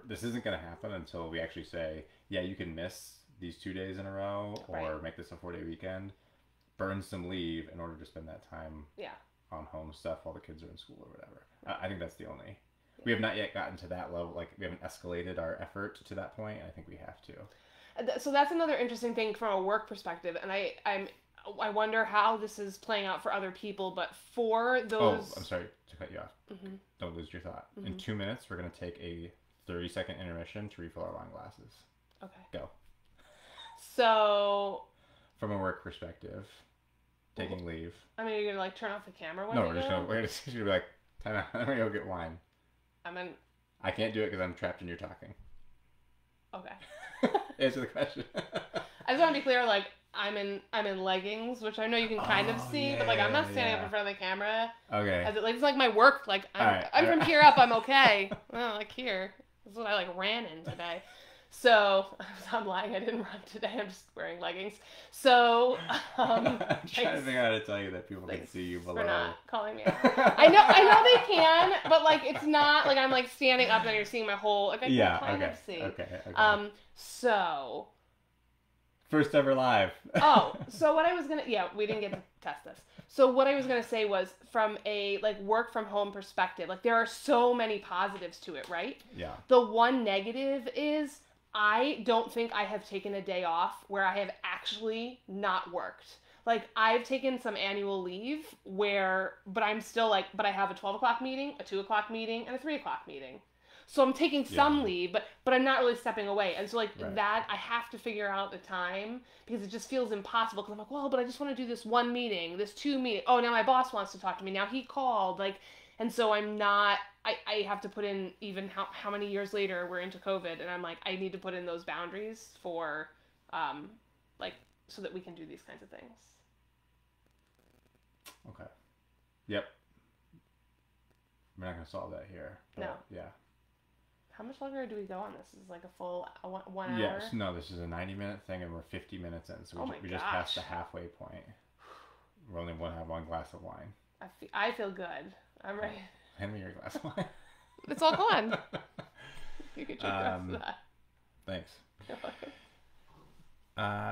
this isn't going to happen until we actually say, yeah, you can miss these 2 days in a row or make this a 4-day weekend, burn some leave in order to spend that time on home stuff while the kids are in school or whatever. I think that's the only. We have not yet gotten to that level. Like we haven't escalated our effort to that point. I think we have to. So that's another interesting thing from a work perspective, and I wonder how this is playing out for other people. But for those, I'm sorry to cut you off. Mm-hmm. Don't lose your thought. Mm-hmm. In 2 minutes, we're going to take a 30-second intermission to refill our wine glasses. Okay. Go. So, from a work perspective, taking leave. I mean, you're gonna like turn off the camera when we're just gonna be like, time out. I'm gonna go get wine. I can't do it because I'm trapped in your talking. Okay. Answer the question. I just want to be clear. Like, I'm in leggings, which I know you can kind of see, but like I'm not standing up in front of the camera. Okay. As it's like my work. Like I'm from here up. I'm okay. Well, like here. This is what I like ran in today. So, I'm lying, I didn't run today, I'm just wearing leggings. So, I'm trying to figure out how to tell you that people can see you below. For not calling me out. I know they can, but like it's not like I'm like standing up and you're seeing my whole, like I can kind of see. Okay. So. First ever live. So what I was we didn't get to test this. So what I was going to say was from a like work from home perspective, like there are so many positives to it, right? Yeah. The one negative is I don't think I have taken a day off where I have actually not worked. Like I've taken some annual leave but I'm still like, but I have a 12 o'clock meeting, a 2 o'clock meeting, and a 3 o'clock meeting. So I'm taking some Yeah. leave, but I'm not really stepping away. And so like Right. that, I have to figure out the time because it just feels impossible. Because I'm like, well, but I just want to do this one meeting, this two meeting. Oh, now my boss wants to talk to me. Now he called. Like, and so I'm not. I have to put in even how many years later we're into COVID, and I'm like, I need to put in those boundaries for, like, so that we can do these kinds of things. Okay. Yep. We're not gonna solve that here. No. Yeah. How much longer do we go on this? Is it like a full 1 hour? Yes. No, this is a 90-minute thing, and we're 50 minutes in, so we just passed the halfway point. We only want to have one glass of wine. I feel good. I'm ready. Hand me your glass of wine. It's all gone. You can drink the rest of that. Thanks.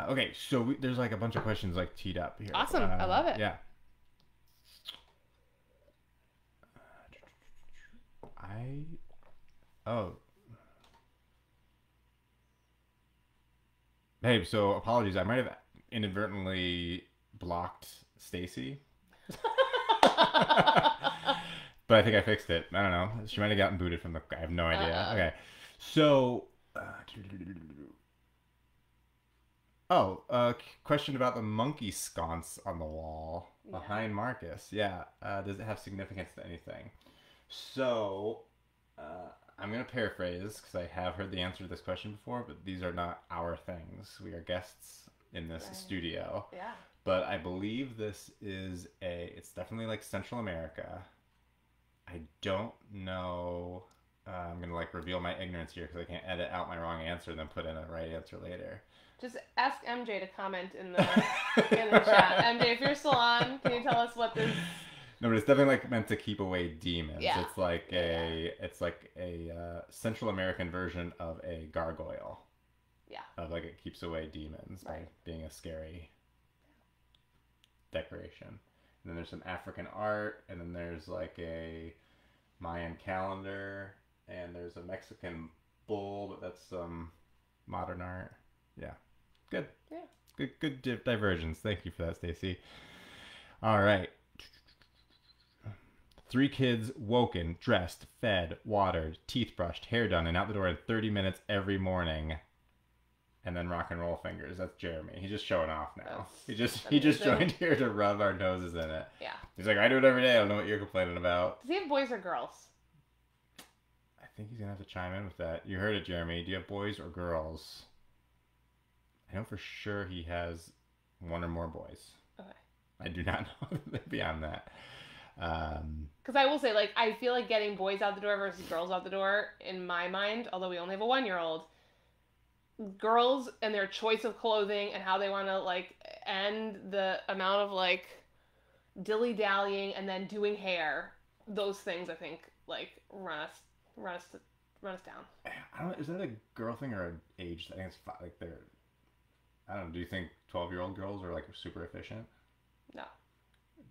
Okay, so there's like a bunch of questions like teed up here. Awesome. I love it. Yeah. Hey, so apologies. I might have inadvertently blocked Stacy. But I think I fixed it. I don't know. She might have gotten booted from the... I have no idea. Okay. So... question about the monkey sconce on the wall behind Markus. Yeah. Does it have significance to anything? So... I'm going to paraphrase because I have heard the answer to this question before, but these are not our things. We are guests in this studio. Yeah. But I believe this is it's definitely like Central America. I don't know. I'm going to like reveal my ignorance here because I can't edit out my wrong answer and then put in a right answer later. Just ask MJ to comment in the chat. MJ, if you're still on, can you tell us what this... No, but it's definitely like meant to keep away demons. Yeah. It's like a Central American version of a gargoyle. Yeah. Of like it keeps away demons by being a scary decoration. And then there's some African art, and then there's like a Mayan calendar, and there's a Mexican bull, but that's some modern art. Yeah. Good. Yeah. Good divergence. Thank you for that, Stacy. All right. 3 kids woken, dressed, fed, watered, teeth brushed, hair done, and out the door in 30 minutes every morning. And then rock and roll fingers. That's Jeremy. He's just showing off now. He just joined here to rub our noses in it. Yeah. He's like, I do it every day. I don't know what you're complaining about. Does he have boys or girls? I think he's going to have to chime in with that. You heard it, Jeremy. Do you have boys or girls? I know for sure he has 1 or more boys. Okay. I do not know beyond that. Because I will say, like, I feel like getting boys out the door versus girls out the door, in my mind, although we only have a 1-year-old, girls and their choice of clothing and how they want to, like, end the amount of, like, dilly-dallying and then doing hair, those things, I think, like, run us down. I don't know, is that a girl thing or an age? I think it's like they're... I don't know. Do you think 12-year-old girls are, like, super efficient? No.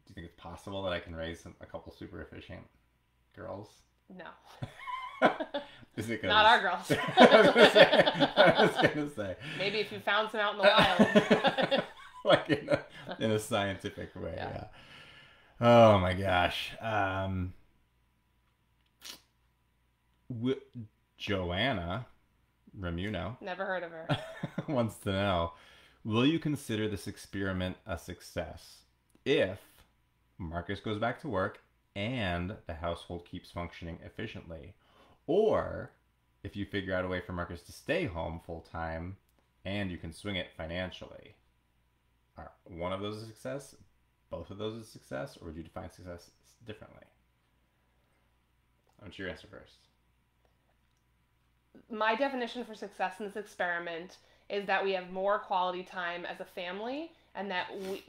Do you think it's possible that I can raise a couple super efficient girls? No. Is it not our girls? I was gonna say. Maybe if you found some out in the wild. Like in a scientific way, yeah. Oh my gosh. Joanna Remuno. Never heard of her. Wants to know, will you consider this experiment a success if Markus goes back to work and the household keeps functioning efficiently? Or if you figure out a way for Markus to stay home full time and you can swing it financially? Are one of those a success? Both of those a success? Or would you define success differently? What's your answer first? My definition for success in this experiment is that we have more quality time as a family, and that we,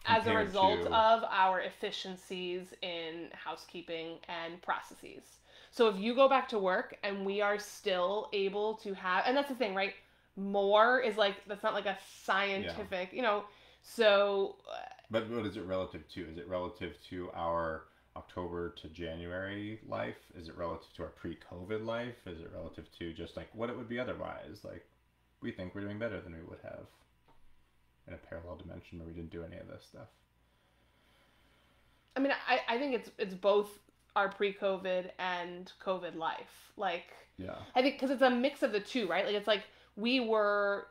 as a result of our efficiencies in housekeeping and processes. So if you go back to work and we are still able to have, and that's the thing, right? More is like, that's not like a scientific, so. But what is it relative to? Is it relative to our October to January life? Is it relative to our pre-COVID life? Is it relative to just like what it would be otherwise? Like, we think we're doing better than we would have in a parallel dimension where we didn't do any of this stuff. I mean, I think it's both our pre-COVID and COVID life. Like, Yeah. I think because it's a mix of the two, right? Like, it's like we were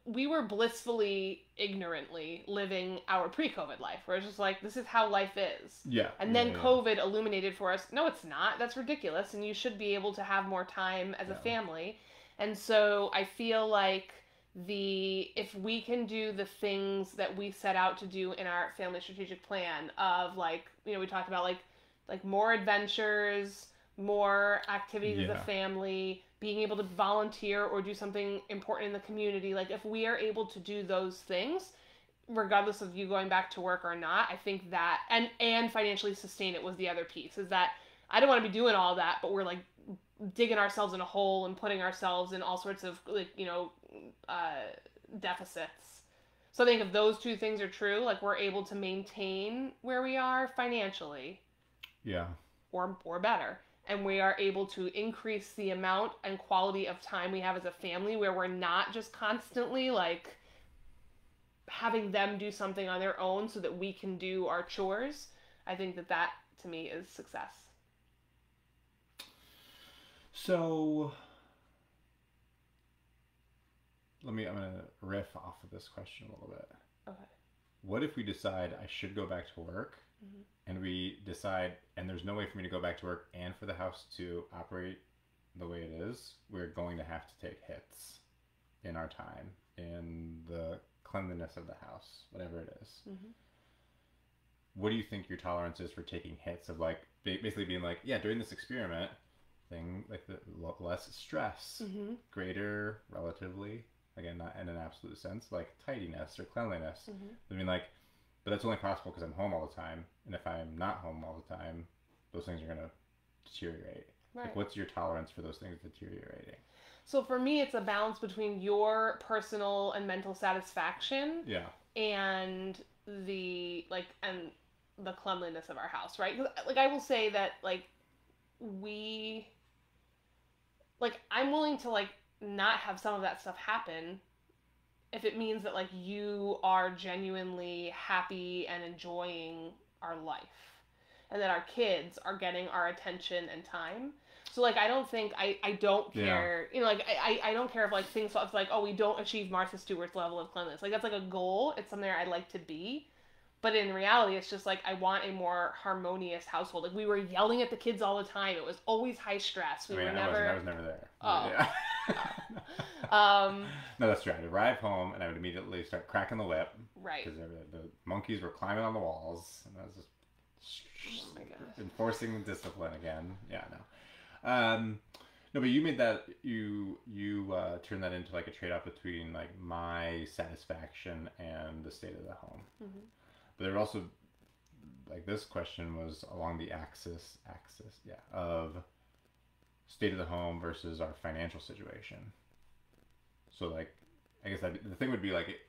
blissfully, ignorantly living our pre-COVID life, where it's just like, this is how life is. Yeah. And then COVID illuminated for us, no, it's not. That's ridiculous. And you should be able to have more time as a family. And so I feel like if we can do the things that we set out to do in our family strategic plan of, like, we talked about like more adventures, more activities as a family, being able to volunteer or do something important in the community. Like, if we are able to do those things, regardless of you going back to work or not, I think that, and financially sustain it was the other piece, is that I don't want to be doing all that, but we're like digging ourselves in a hole and putting ourselves in all sorts of, like, deficits. So I think if those two things are true, like, we're able to maintain where we are financially. Yeah. Or better. And we are able to increase the amount and quality of time we have as a family, where we're not just constantly, like, having them do something on their own so that we can do our chores. I think that to me is success. So I'm going to riff off of this question a little bit. Okay. What if we decide I should go back to work, and we decide, and there's no way for me to go back to work and for the house to operate the way it is, we're going to have to take hits in our time, in the cleanliness of the house, whatever it is. What do you think your tolerance is for taking hits of, like, basically being like, yeah, during this experiment thing, like, the less stress, greater relatively, again, not in an absolute sense, like tidiness or cleanliness. I mean, like, but that's only possible because I'm home all the time. And if I'm not home all the time, those things are going to deteriorate. Right. Like, what's your tolerance for those things deteriorating? So for me, it's a balance between your personal and mental satisfaction. Yeah. And the cleanliness of our house, right? 'Cause, like, I will say that, like, I'm willing to, like, not have some of that stuff happen if it means that, like, you are genuinely happy and enjoying our life, and that our kids are getting our attention and time. So, like, I don't think I don't care. Like, I don't care if, like, things, it's like, oh, we don't achieve Martha Stewart's level of cleanliness. Like, that's like a goal. It's something I'd like to be. But in reality, it's just like, I want a more harmonious household. Like, we were yelling at the kids all the time. It was always high stress. I was never there. Oh. Yeah. No, that's true. I'd arrive home and I would immediately start cracking the whip. Right. Because the monkeys were climbing on the walls, and I was just enforcing discipline again. Yeah, no. No, but you made that, you turned that into, like, a trade-off between, like, my satisfaction and the state of the home. But there were also, like, this question was along the axis, of state of the home versus our financial situation. So, like, I guess the thing would be, like,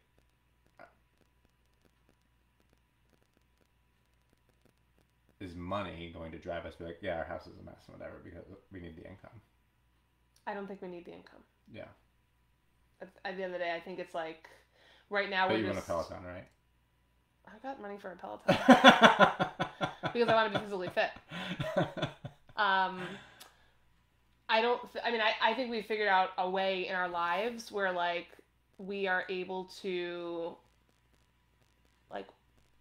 is money going to drive us to be like, yeah, our house is a mess and whatever, because we need the income? I don't think we need the income. Yeah. At the end of the day, I think it's like, right now but you want a Peloton, right? I got money for a Peloton. Because I want to be physically fit. I think we figured out a way in our lives where, like, we are able to, like,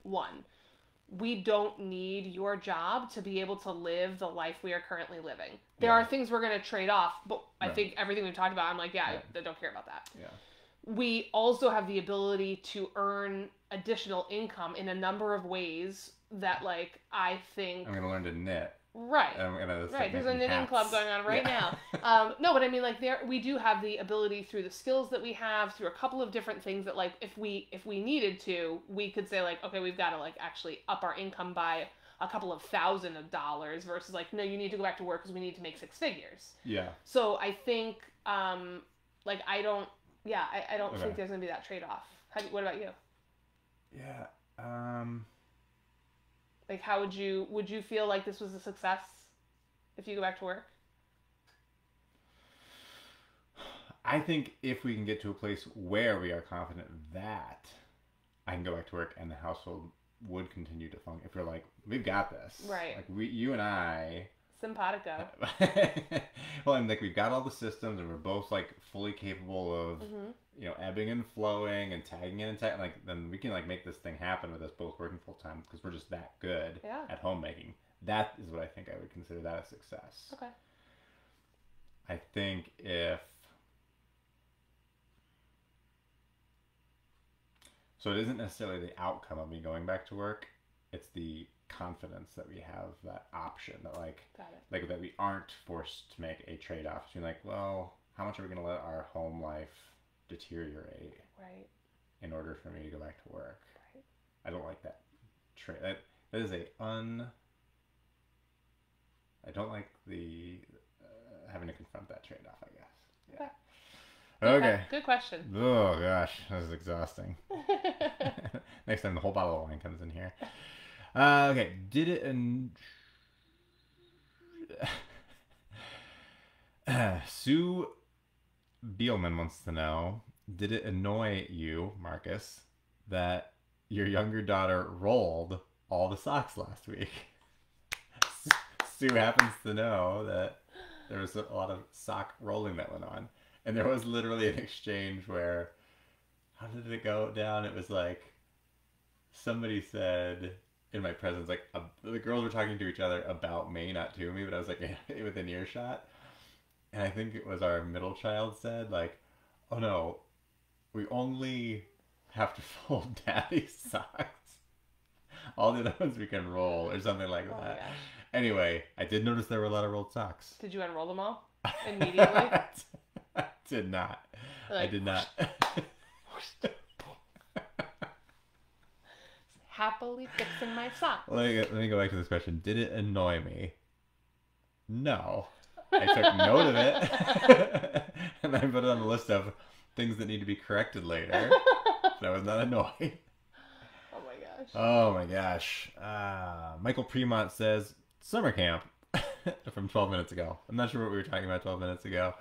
one, we don't need your job to be able to live the life we are currently living. There are things we're going to trade off, but I think everything we've talked about, I'm like, I don't care about that. Yeah. We also have the ability to earn additional income in a number of ways that, like, I think... I'm going to learn to knit. Right. Right. There's a knitting club going on right now. No, but I mean, like, we do have the ability through the skills that we have, through a couple of different things that, like, if we needed to, we could say, like, okay, we've got to, like, actually up our income by a couple of $1,000 versus, like, no, you need to go back to work because we need to make 6 figures. Yeah. So I think, like, I don't think there's going to be that trade-off. What about you? Yeah. Like, how would you feel like this was a success if you go back to work? I think if we can get to a place where we are confident that I can go back to work and the household would continue to function. If you're like, we've got this. Right. Like, you and I... Simpatico. Well, and like, we've got all the systems, and we're both like fully capable of, you know, ebbing and flowing and tagging in and tagging. Like, then we can like make this thing happen with us both working full time because we're just that good at homemaking. That is what I think I would consider that a success. Okay. I think if... So it isn't necessarily the outcome of me going back to work. It's the confidence that we have that option, that like that we aren't forced to make a trade-off between like, well, how much are we going to let our home life deteriorate in order for me to go back to work? I don't like that trade. That is I don't like the having to confront that trade-off, I guess. Yeah. Okay. Good question. Oh gosh, that is exhausting. Next time the whole bottle of wine comes in here. Okay, did it Sue Beelman wants to know, did it annoy you, Markus, that your younger daughter rolled all the socks last week? Sue happens to know that there was a lot of sock rolling that went on. And there was literally an exchange where, how did it go down? It was like, somebody said in my presence, like, the girls were talking to each other about me, not to me, but I was like within earshot. And I think it was our middle child said, like, oh no, we only have to fold daddy's socks. All the other ones we can roll, or something like that. Gosh. Anyway, I did notice there were a lot of rolled socks. Did you unroll them all immediately? I did not. Like, I did not. Happily fixing my socks. Let me go back to this question. Did it annoy me? No. I took note of it. And I put it on the list of things that need to be corrected later. But I was not annoyed. Oh my gosh. Oh my gosh. Michael Premont says, summer camp from 12 minutes ago. I'm not sure what we were talking about 12 minutes ago.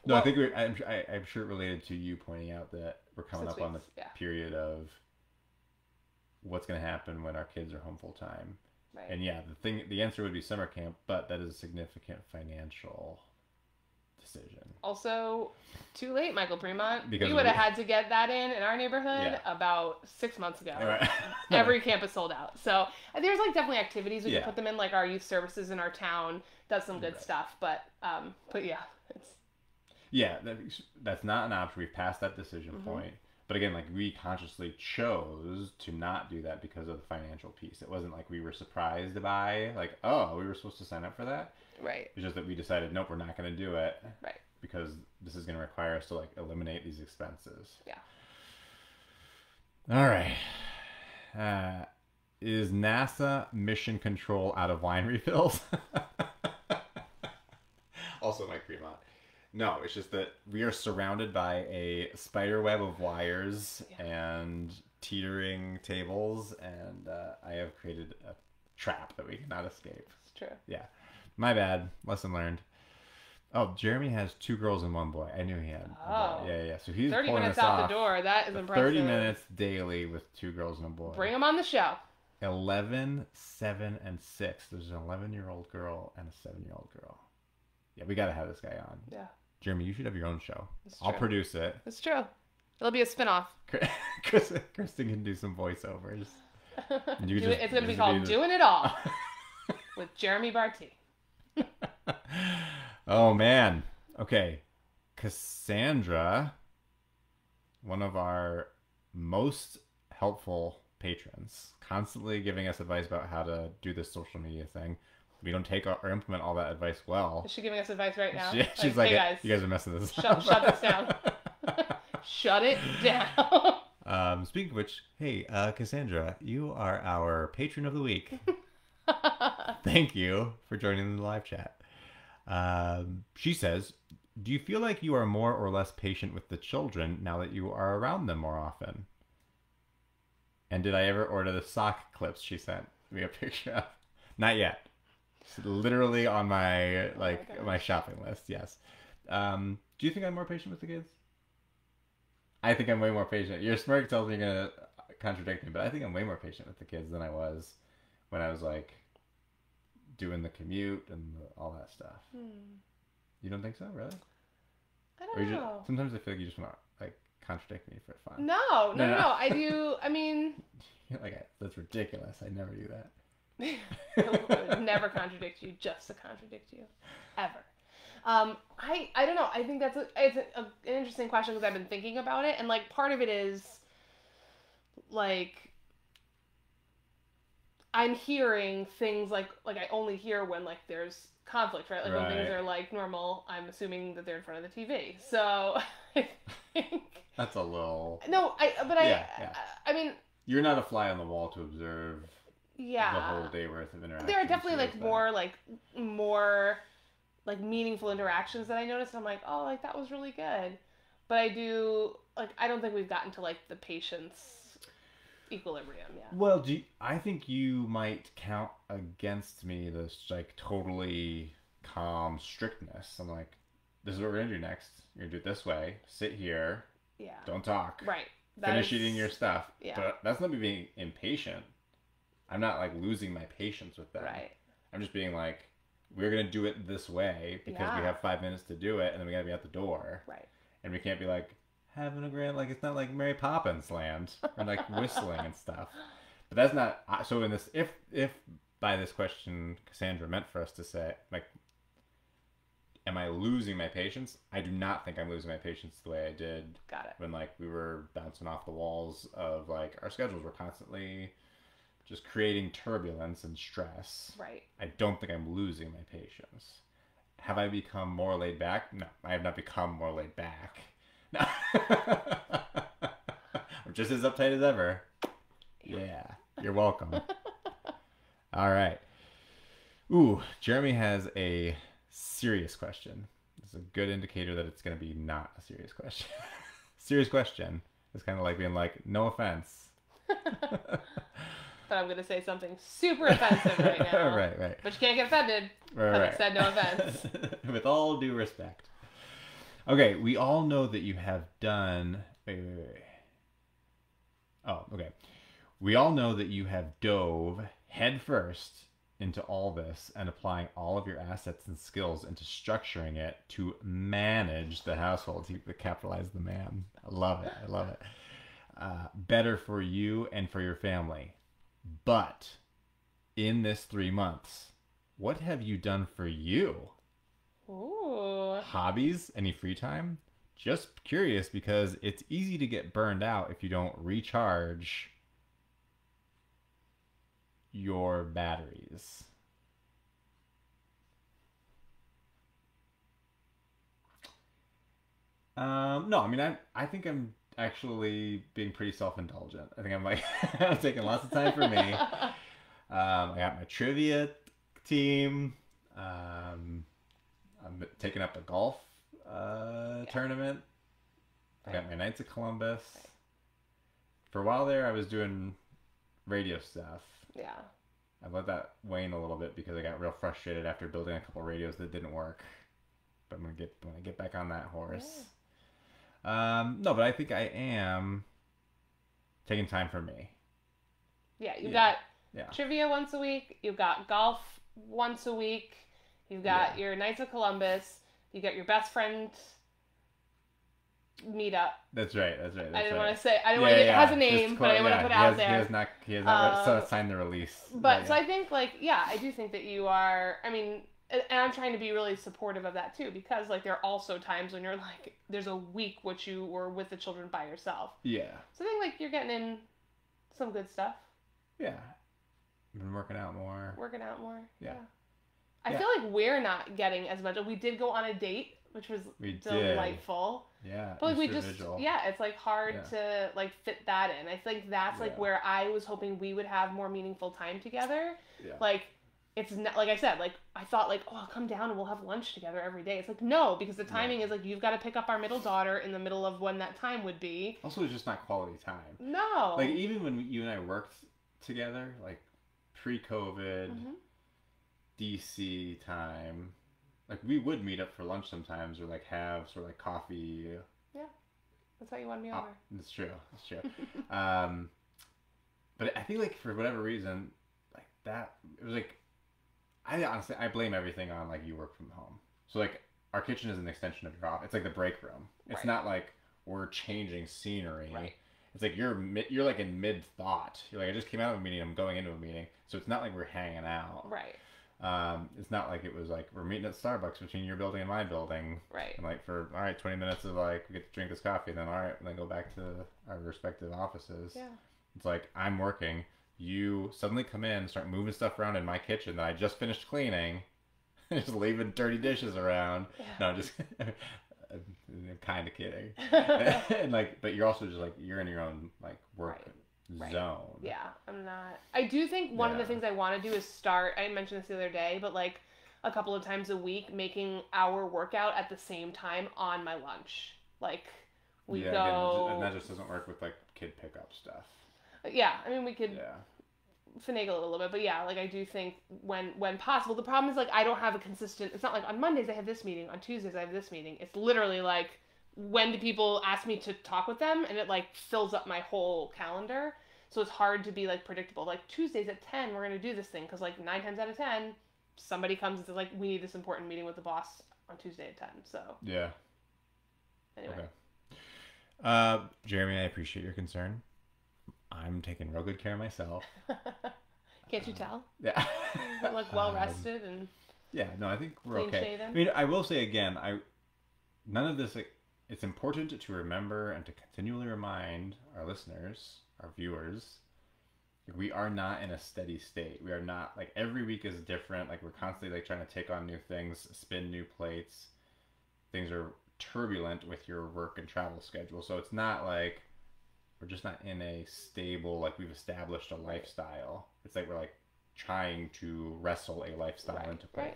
No, well, I think I'm sure it related to you pointing out that we're coming up on the period of what's going to happen when our kids are home full time. Right. And yeah, the answer would be summer camp, but that is a significant financial decision. Also, too late, Michael Premont. We would have had to get that in our neighborhood about 6 months ago. Right. Every camp is sold out. So there's like definitely activities we can put them in, like our youth services in our town does some good stuff. But yeah, it's... Yeah, that's not an option. We've passed that decision point. But again, like, we consciously chose to not do that because of the financial piece. It wasn't like we were surprised by, like, oh, we were supposed to sign up for that. Right. It's just that we decided, nope, we're not going to do it. Right. Because this is going to require us to, like, eliminate these expenses. Yeah. All right. Is NASA mission control out of wine refills? Also, Mike Fremont. No, it's just that we are surrounded by a spider web of wires and teetering tables, and I have created a trap that we cannot escape. It's true. Yeah. My bad. Lesson learned. Oh, Jeremy has 2 girls and 1 boy. I knew he had. Oh. Yeah. So he's 30 pulling minutes us out off the door. That is impressive. 30 minutes daily with 2 girls and a boy. Bring them on the show. 11, 7, and 6. There's an 11-year-old girl and a 7-year-old girl. Yeah, we got to have this guy on. Yeah. Jeremy, you should have your own show. I'll produce it. It's true. It'll be a spin-off. Kristen can do some voiceovers. It's going to be called Doing It All with Jeremy Barty. Oh, man. Okay. Cassandra, one of our most helpful patrons, constantly giving us advice about how to do this social media thing. We don't take or implement all that advice well. Is she giving us advice right now? She's like, hey guys, you guys are messing this up. Shut this down. Shut it down. Speaking of which, hey, Cassandra, you are our patron of the week. Thank you for joining the live chat. She says, do you feel like you are more or less patient with the children now that you are around them more often? And did I ever order the sock clips she sent me a picture of? Not yet. It's literally on my my shopping list. Yes. Do you think I'm more patient with the kids? I think I'm way more patient. Your smirk tells me you're gonna contradict me, but I think I'm way more patient with the kids than I was when I was like doing the commute and all that stuff. You don't think so, really? I don't know. Sometimes I feel like you just want to like contradict me for fun. No. I do. I mean, You're like, that's ridiculous. I never do that. I would never contradict you just to contradict you, ever. I don't know. I think it's an interesting question because I've been thinking about it, and like part of it is like I'm hearing things like I only hear when like there's conflict, right? Like when things are like normal, I'm assuming that they're in front of the TV. So I think that's a little. No, I mean, you're not a fly on the wall to observe. Yeah. The whole day worth of interaction. There are definitely like more meaningful interactions that I noticed. I'm like, oh, like that was really good. But I don't think we've gotten to like the patience equilibrium yet. Well, I think you might count against me this like totally calm strictness. I'm like, this is what we're gonna do next. You're gonna do it this way. Sit here. Yeah. Don't talk. Right. Finish eating your stuff. Yeah. But that's not me being impatient. I'm not like losing my patience with them. Right. I'm just being like, we're gonna do it this way because we have 5 minutes to do it, and then we gotta be at the door. Right. And we can't be like having a grand like it's not like Mary Poppins land or like whistling and stuff. But that's not so. In this, if by this question Cassandra meant for us to say like, am I losing my patience? I do not think I'm losing my patience the way I did. Got it. When like we were bouncing off the walls of like our schedules were constantly just creating turbulence and stress. Right. I don't think I'm losing my patience. Have I become more laid back? No, I have not become more laid back. No. I'm just as uptight as ever. Yeah, you're welcome. All right. Ooh, Jeremy has a serious question. It's a good indicator that it's going to be not a serious question. Serious question. It's kind of like being like, no offense. But I'm going to say something super offensive right now. Right. But you can't get offended. Right. I said no offense. With all due respect. Okay, we all know that you have done... Wait. Oh, okay. We all know that you have dove headfirst into all this and applying all of your assets and skills into structuring it to manage the household. You capitalize the man. I love it. Better for you and for your family. But in this 3 months, what have you done for you? Ooh. Hobbies? Any free time? Just curious because it's easy to get burned out if you don't recharge your batteries. No, I mean, I think I'm actually being pretty self-indulgent. I think I'm like, I'm taking lots of time for me. I got my trivia team. I'm taking up a golf tournament. I got my Knights of Columbus. For a while there, I was doing radio stuff. Yeah. I let that wane a little bit because I got real frustrated after building a couple radios that didn't work. But when I get back on that horse. Yeah. No, but I think I am taking time for me. Yeah, you've got trivia once a week. You've got golf once a week. You've got your Knights of Columbus. You got your best friend meetup. That's right. I didn't want to say. I didn't want to. It has a name, but I didn't want to put it out there. He has not signed the release. But so I think I do think that you are. I mean. And I'm trying to be really supportive of that too, because like there are also times when you're like, there's a week which you were with the children by yourself. Yeah. So I think like you're getting in some good stuff. Yeah. I've been working out more. Yeah. I feel like we're not getting as much. We did go on a date, which was delightful. Yeah. But like it's like hard to like fit that in. I think that's like where I was hoping we would have more meaningful time together. Yeah. Like it's not, like I said, like I thought like, oh, I'll come down and we'll have lunch together every day. It's like, no, because the timing is like, you've got to pick up our middle daughter in the middle of when that time would be. Also, it's just not quality time. No. Like even when you and I worked together, like pre-COVID, DC time, like we would meet up for lunch sometimes or like have sort of like coffee. Yeah. That's how you won me over. It's true. But I think like for whatever reason, like that it was like I blame everything on like you work from home. So like our kitchen is an extension of your office. It's like the break room. It's Right. not like we're changing scenery. Right. It's like you're like in mid thought. You're like I just came out of a meeting. I'm going into a meeting. So it's not like we're hanging out. Right. It's not like it was like we're meeting at Starbucks between your building and my building. Right. And like for all right, 20 minutes of like we get to drink this coffee, and then all right, and then go back to our respective offices. Yeah. It's like I'm working. You suddenly come in, start moving stuff around in my kitchen that I just finished cleaning, just leaving dirty dishes around. Yeah. No, just I'm kind of kidding. And like, but you're also just like you're in your own like work Right. zone. Yeah, I'm not. I do think one of the things I want to do is start. I mentioned this the other day, but like a couple of times a week, making our workout at the same time on my lunch. Like we Yeah, go. again, and that just doesn't work with like kid pickup stuff. Yeah, I mean we could Yeah. finagle it a little bit, but yeah, like I do think when possible. The problem is like I don't have a consistent. It's not like on Mondays I have this meeting, on Tuesdays I have this meeting. It's literally like when do people ask me to talk with them, and it like fills up my whole calendar. So it's hard to be like predictable. Like Tuesdays at 10, we're gonna do this thing because like 9 times out of 10, somebody comes and says like we need this important meeting with the boss on Tuesday at 10. So Yeah. anyway, Okay. Jeremy, I appreciate your concern. I'm taking real good care of myself. can't you tell? Yeah. I'm like well rested and Yeah. No, I think we're clean okay. shaven. I mean, I will say again, none of this. It's important to remember and to continually remind our listeners, our viewers, we are not in a steady state. We are not like every week is different. Like we're constantly like trying to take on new things, spin new plates. Things are turbulent with your work and travel schedule. So it's not like we're just not in a stable like we've established a lifestyle. It's like we're like trying to wrestle a lifestyle into place.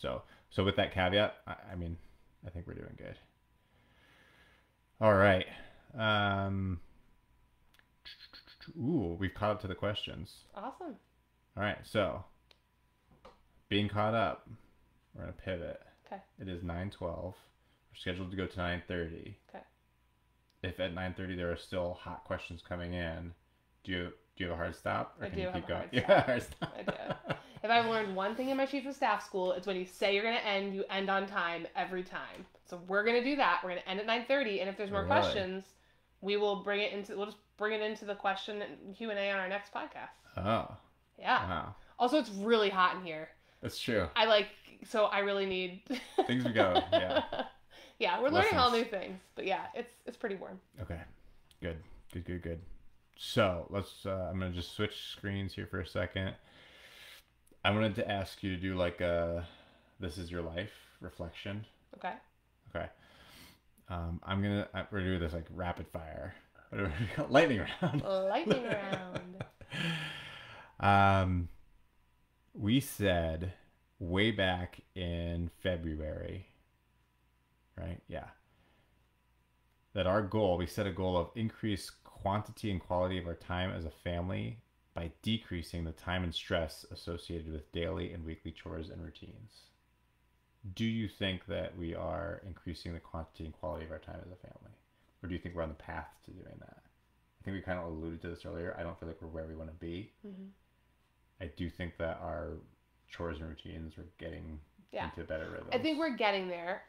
Right. So with that caveat, I mean, I think we're doing good. All right. Ooh, we've caught up to the questions. Awesome. All right, so being caught up, we're gonna pivot. Okay. It is 9:12. We're scheduled to go to 9:30. Okay. If at 9:30 there are still hot questions coming in, do you have a hard stop, or I can do you have keep a going? hard Yeah, stop. hard stop. I do. If I've learned one thing in my chief of staff school, it's when you say you're going to end, you end on time every time. So we're going to do that. We're going to end at 9:30, and if there's more Really? questions, we'll just bring it into the question and Q&A on our next podcast. Oh. Yeah. Wow. Also, it's really hot in here. That's true. So I really need Things we go. Yeah. Yeah, we're learning all Lessons. new things, but yeah, it's pretty warm. Okay. Good. So let's. I'm gonna just switch screens here for a second. I wanted to ask you to do like a "This is your life" reflection. Okay. Okay. We're gonna do this like rapid fire, lightning round. Lightning round. We said way back in February, right? Yeah. That we set a goal of increase quantity and quality of our time as a family by decreasing the time and stress associated with daily and weekly chores and routines. Do you think that we are increasing the quantity and quality of our time as a family? Or do you think we're on the path to doing that? I think we kind of alluded to this earlier. I don't feel like we're where we want to be. Mm-hmm. I do think that our chores and routines are getting into better rhythms. I think we're getting there.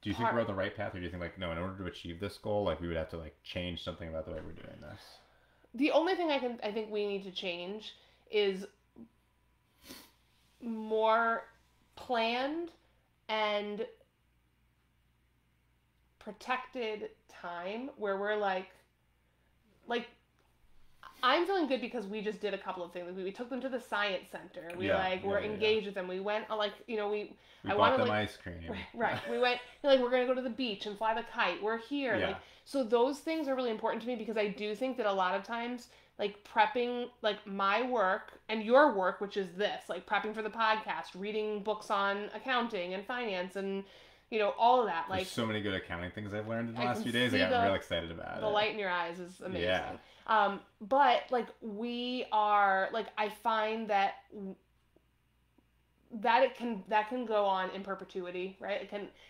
Do you think we're on the right path, or do you think like no? In order to achieve this goal, like we would have to like change something about the way we're doing this? The only thing I think we need to change is more planned and protected time where we're like I'm feeling good because we just did a couple of things. We took them to the science center. We were engaged with them. We went we bought them ice cream. Right. We went we're gonna go to the beach and fly the kite. We're here. Yeah. So those things are really important to me because I do think that a lot of times prepping my work and your work, which is this, prepping for the podcast, reading books on accounting and finance and all of that. There's so many good accounting things I've learned in the last few days. I got real excited about it. The light in your eyes is amazing. Yeah. But we are I find that it can go on in perpetuity, right?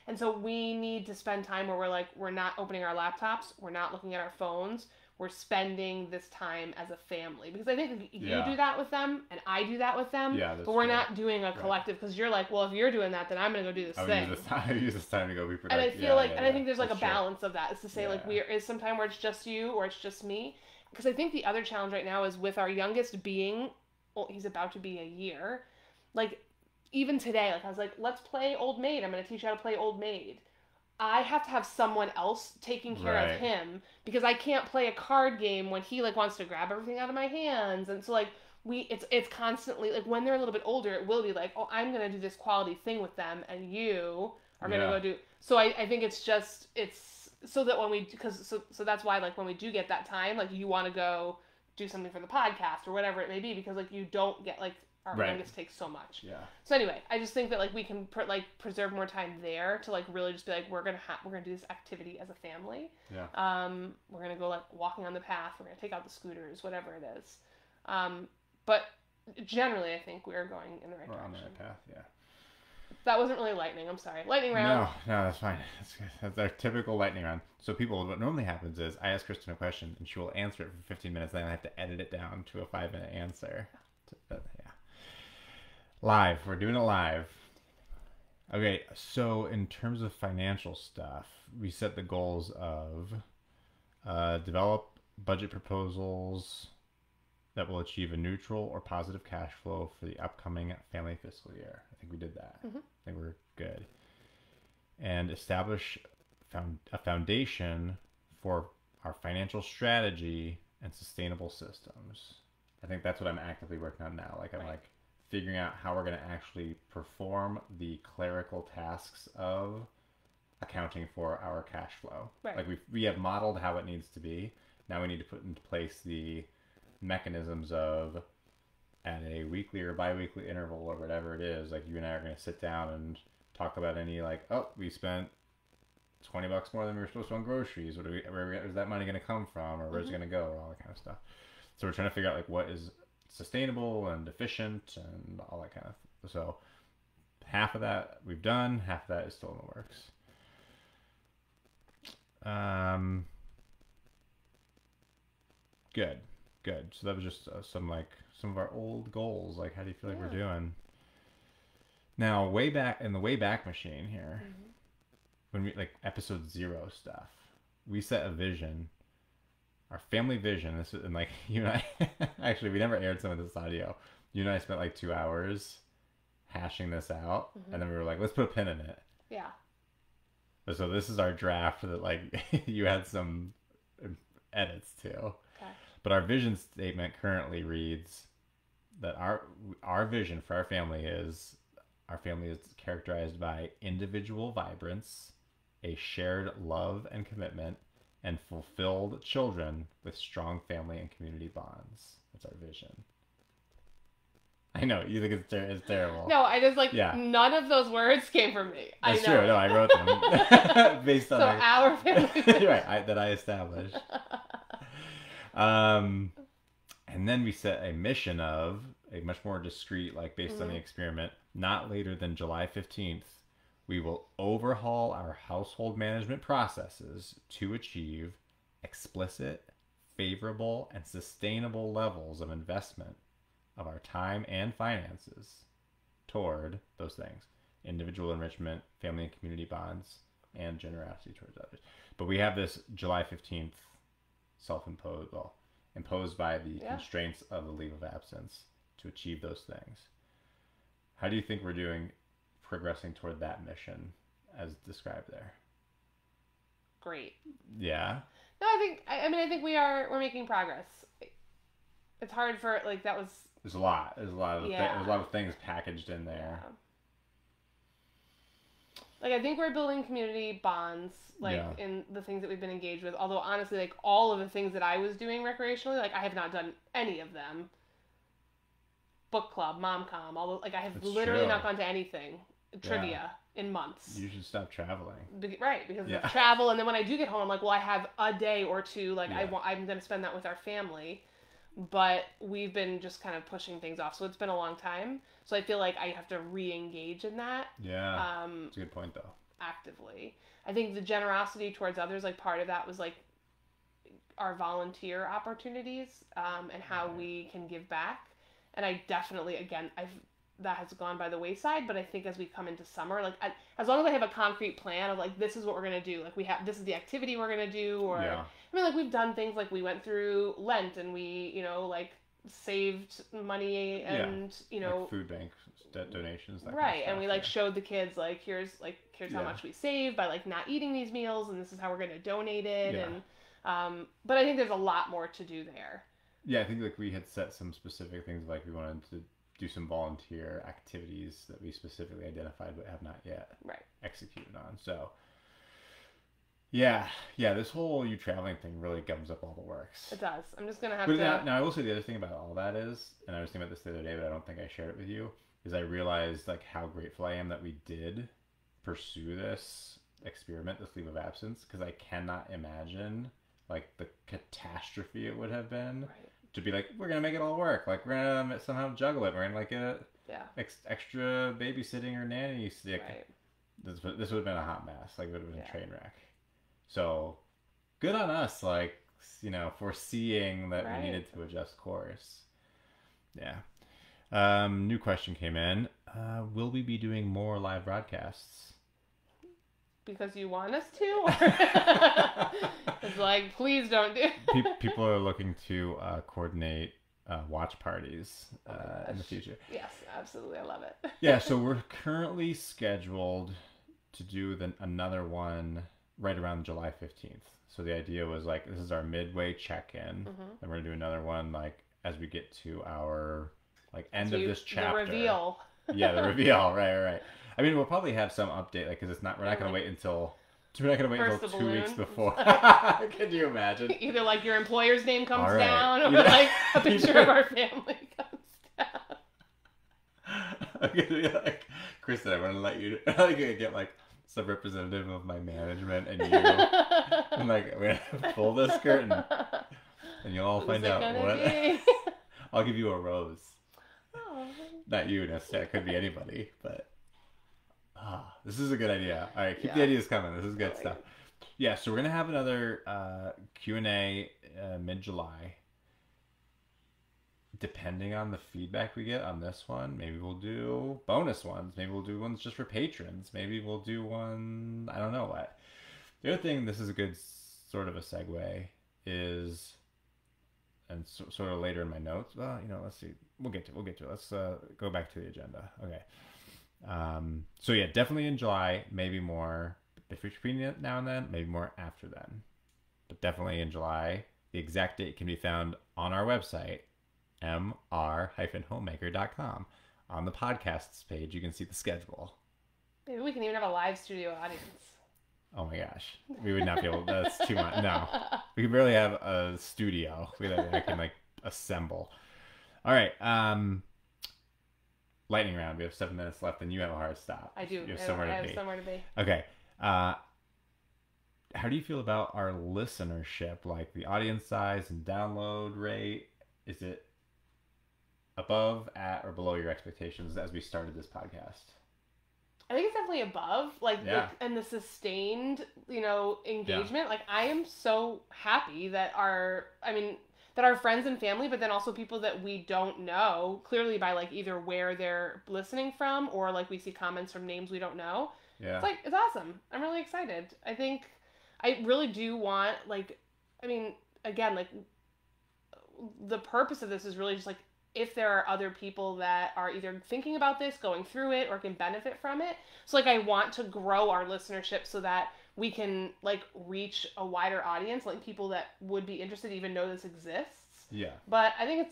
And so we need to spend time where we're not opening our laptops, we're not looking at our phones, we're spending this time as a family. Because I think you Yeah. do that with them, and I do that with them, Yeah, that's but we're true. not doing a collective, because you're like, well, if you're doing that, then I'm going to go do this thing. I use this time to go be And productive. I feel and I think there's like That's a balance of that, is to say like Yeah. is some time where it's just you or it's just me. Because I think the other challenge right now is with our youngest being, well, he's about to be a year, like even today, like I was like, let's play Old Maid. I'm going to teach you how to play Old Maid. I have to have someone else taking care Right. of him, because I can't play a card game when he like wants to grab everything out of my hands. And so like it's constantly like, when they're a little bit older, it will be like, oh, I'm gonna do this quality thing with them, and you are gonna Yeah. go do. So I think it's so that when we, so that's why like when we do get that time, like you want to go do something for the podcast or whatever it may be, because like you don't get like, our Right. youngest takes so much. Yeah. So anyway, I just think that like we can preserve more time there to like really just be like, we're gonna do this activity as a family. Yeah. We're gonna go like walking on the path. We're gonna take out the scooters, whatever it is. But generally, I think we're going in the right We're direction. on the right path. Yeah. That wasn't really lightning. I'm sorry. Lightning round. No, that's fine. That's our typical lightning round. So what normally happens is I ask Kristen a question and she will answer it for 15 minutes, then I have to edit it down to a 5-minute answer. Yeah. Live. We're doing it live. Okay, so in terms of financial stuff, we set the goals of develop budget proposals that will achieve a neutral or positive cash flow for the upcoming family fiscal year. I think we did that. Mm-hmm. I think we're good. And establish a foundation for our financial strategy and sustainable systems. I think that's what I'm actively working on now. Like I'm Right. like figuring out how we're going to actually perform the clerical tasks of accounting for our cash flow. Right. Like we have modeled how it needs to be. Now we need to put into place the mechanisms of, at a weekly or bi-weekly interval or whatever it is, like you and I are going to sit down and talk about any like, oh, we spent $20 more than we were supposed to on groceries. Where is that money going to come from, or where's it going to go, or all that kind of stuff. So we're trying to figure out like what is sustainable and efficient and all that kind of. So half of that we've done, half of that is still in the works. Good. So that was just some of our old goals. Like, how do you feel like we're doing? Now, way back in the Wayback Machine here, when we like episode 0 stuff, we set a vision, our family vision. This is, and like you and I, actually, we never aired some of this audio. You and I spent like 2 hours hashing this out, and then we were like, let's put a pin in it. Yeah. So this is our draft that like you had some edits to. Okay. But our vision statement currently reads that our vision for our family is characterized by individual vibrance, a shared love and commitment, and fulfilled children with strong family and community bonds. That's our vision. I know, you think it's terrible. No, I just none of those words came from me. That's I know. true. No, I wrote them based on our family. right, that I established. And then we set a mission of a much more discreet, like based on the experiment, not later than July 15th, we will overhaul our household management processes to achieve explicit, favorable, and sustainable levels of investment of our time and finances toward those things: individual enrichment, family and community bonds, and generosity towards others. But we have this July 15th imposed by the constraints of the leave of absence to achieve those things. How do you think we're doing progressing toward that mission as described there? Great. Yeah. No, I think we're making progress. It's hard for There's a lot of things packaged in there. Yeah. Like, I think we're building community bonds, in the things that we've been engaged with. Although, honestly, like, all of the things that I was doing recreationally, like, I have not done any of them. Book club, mom-com, I have literally not gone to anything. Trivia in months. You should stop traveling. Right, because of travel. And then when I do get home, I'm like, well, I have a day or two. I'm going to spend that with our family. But we've been just kind of pushing things off. So it's been a long time. So I feel like I have to re-engage in that. Yeah. That's a good point, though. Actively. I think the generosity towards others, part of that was, our volunteer opportunities, and how we can give back. And I definitely, again, that has gone by the wayside, but I think as we come into summer, like as long as I have a concrete plan of like, this is what we're going to do, like this is the activity we're going to do, or Yeah. I mean, like we've done things like we went through Lent and we, like saved money and, like food bank donations, that right. kind of stuff, And we like showed the kids like, here's how much we saved by like not eating these meals, and this is how we're going to donate it. Yeah. And, but I think there's a lot more to do there. Yeah. I think like we had set some specific things, like we wanted to do some volunteer activities that we specifically identified but have not yet executed on. So yeah, this whole you traveling thing really gums up all the works. It does. I'm just gonna have but to. Now I will say the other thing about all that is, and I was thinking about this the other day, but I don't think I shared it with you, is I realized like how grateful I am that we did pursue this experiment, this leave of absence, because I cannot imagine like the catastrophe it would have been. Right. To be like, we're gonna make it all work. Like we're gonna somehow juggle it. We're gonna like get extra babysitting or nanny stick. Right. This would have been a hot mess. Like it would have been a train wreck. So good on us. Like foreseeing that we needed to adjust course. Yeah. New question came in. Will we be doing more live broadcasts? Because you want us to? It's like, please don't do it. People are looking to coordinate watch parties in the future. Yes, absolutely. I love it. Yeah, so we're currently scheduled to do another one right around July 15th. So the idea was like, this is our midway check-in. And we're going to do another one like as we get to our like end of this chapter. The reveal. Yeah, the reveal. Right. I mean, we'll probably have some update, like, because we're not going to wait until 2 weeks before. Can you imagine? Either like your employer's name comes down, or like a picture of our family comes down. I'm gonna be like, Kristen, I'm gonna let you. I'm gonna get like some representative of my management and you. I'm like, we're gonna pull this curtain, and you'll all find out what. I'll give you a rose. Oh. Not you necessarily. It could be anybody, but. This is a good idea. All right, keep the ideas coming. This is good stuff. Yeah, so we're going to have another Q&A mid-July. Depending on the feedback we get on this one, maybe we'll do bonus ones. Maybe we'll do ones just for patrons. Maybe we'll do one, I don't know what. The other thing, this is a good sort of a segue, is, and sort of later in my notes, well, let's see. We'll get to it. Let's go back to the agenda. Okay. So yeah, definitely in July, maybe more between now and then, maybe more after then, but definitely in July. The exact date can be found on our website, mr-homemaker.com. On the podcasts page, you can see the schedule. Maybe we can even have a live studio audience. Oh my gosh, we would not be able. That's too much. No, we can barely have a studio. I can like assemble. All right. Lightning round. We have 7 minutes left, and you have a hard stop. I do. You have somewhere to be. Somewhere to be. Okay. How do you feel about our listenership? Like the audience size and download rate? Is it above, at, or below your expectations as we started this podcast? I think it's definitely above. And the sustained, engagement. Yeah. Like, I am so happy that our friends and family, but then also people that we don't know, clearly by like either where they're listening from or like we see comments from names we don't know. Yeah. It's awesome. I'm really excited. I think I really do want again, like the purpose of this is really just like if there are other people that are either thinking about this, going through it, or can benefit from it. So like I want to grow our listenership so that we can like reach a wider audience, like people that would be interested to even know this exists. Yeah. But I think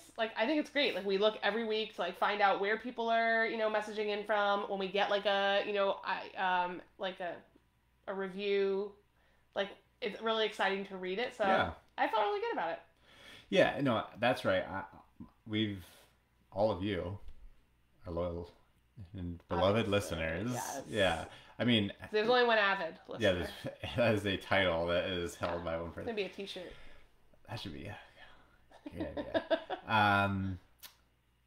it's great. Like we look every week to like find out where people are, messaging in from. When we get like a, a review, like it's really exciting to read it. So yeah. I felt really good about it. Yeah, no, that's right. All of you, our loyal and beloved listeners. Yes. Yeah. I mean, there's only one avid listener. Yeah, that is a title that is held by one person. It's gonna be a T-shirt. That should be good idea.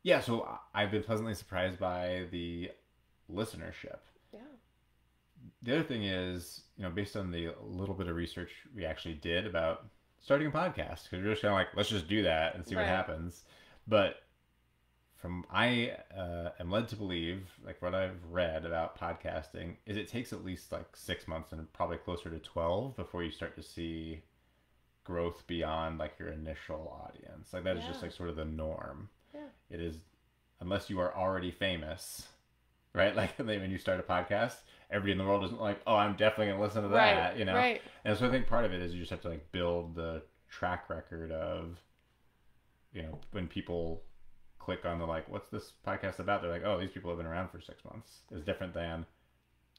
Yeah. So I've been pleasantly surprised by the listenership. Yeah. The other thing is, based on the little bit of research we actually did about starting a podcast because you're just kind of like, let's just do that and see what Right. happens. But from I am led to believe, like what I've read about podcasting, is it takes at least like 6 months and probably closer to 12 before you start to see growth beyond like your initial audience. Like that is just Yeah. like sort of the norm. Yeah. It is, unless you are already famous, right? Like when you start a podcast, everybody in the world isn't like, oh, I'm definitely gonna listen to Right. that, you know. Right. And so I think part of it is you just have to like build the track record of, when people click on the like, what's this podcast about? They're like, oh, these people have been around for 6 months. Is different than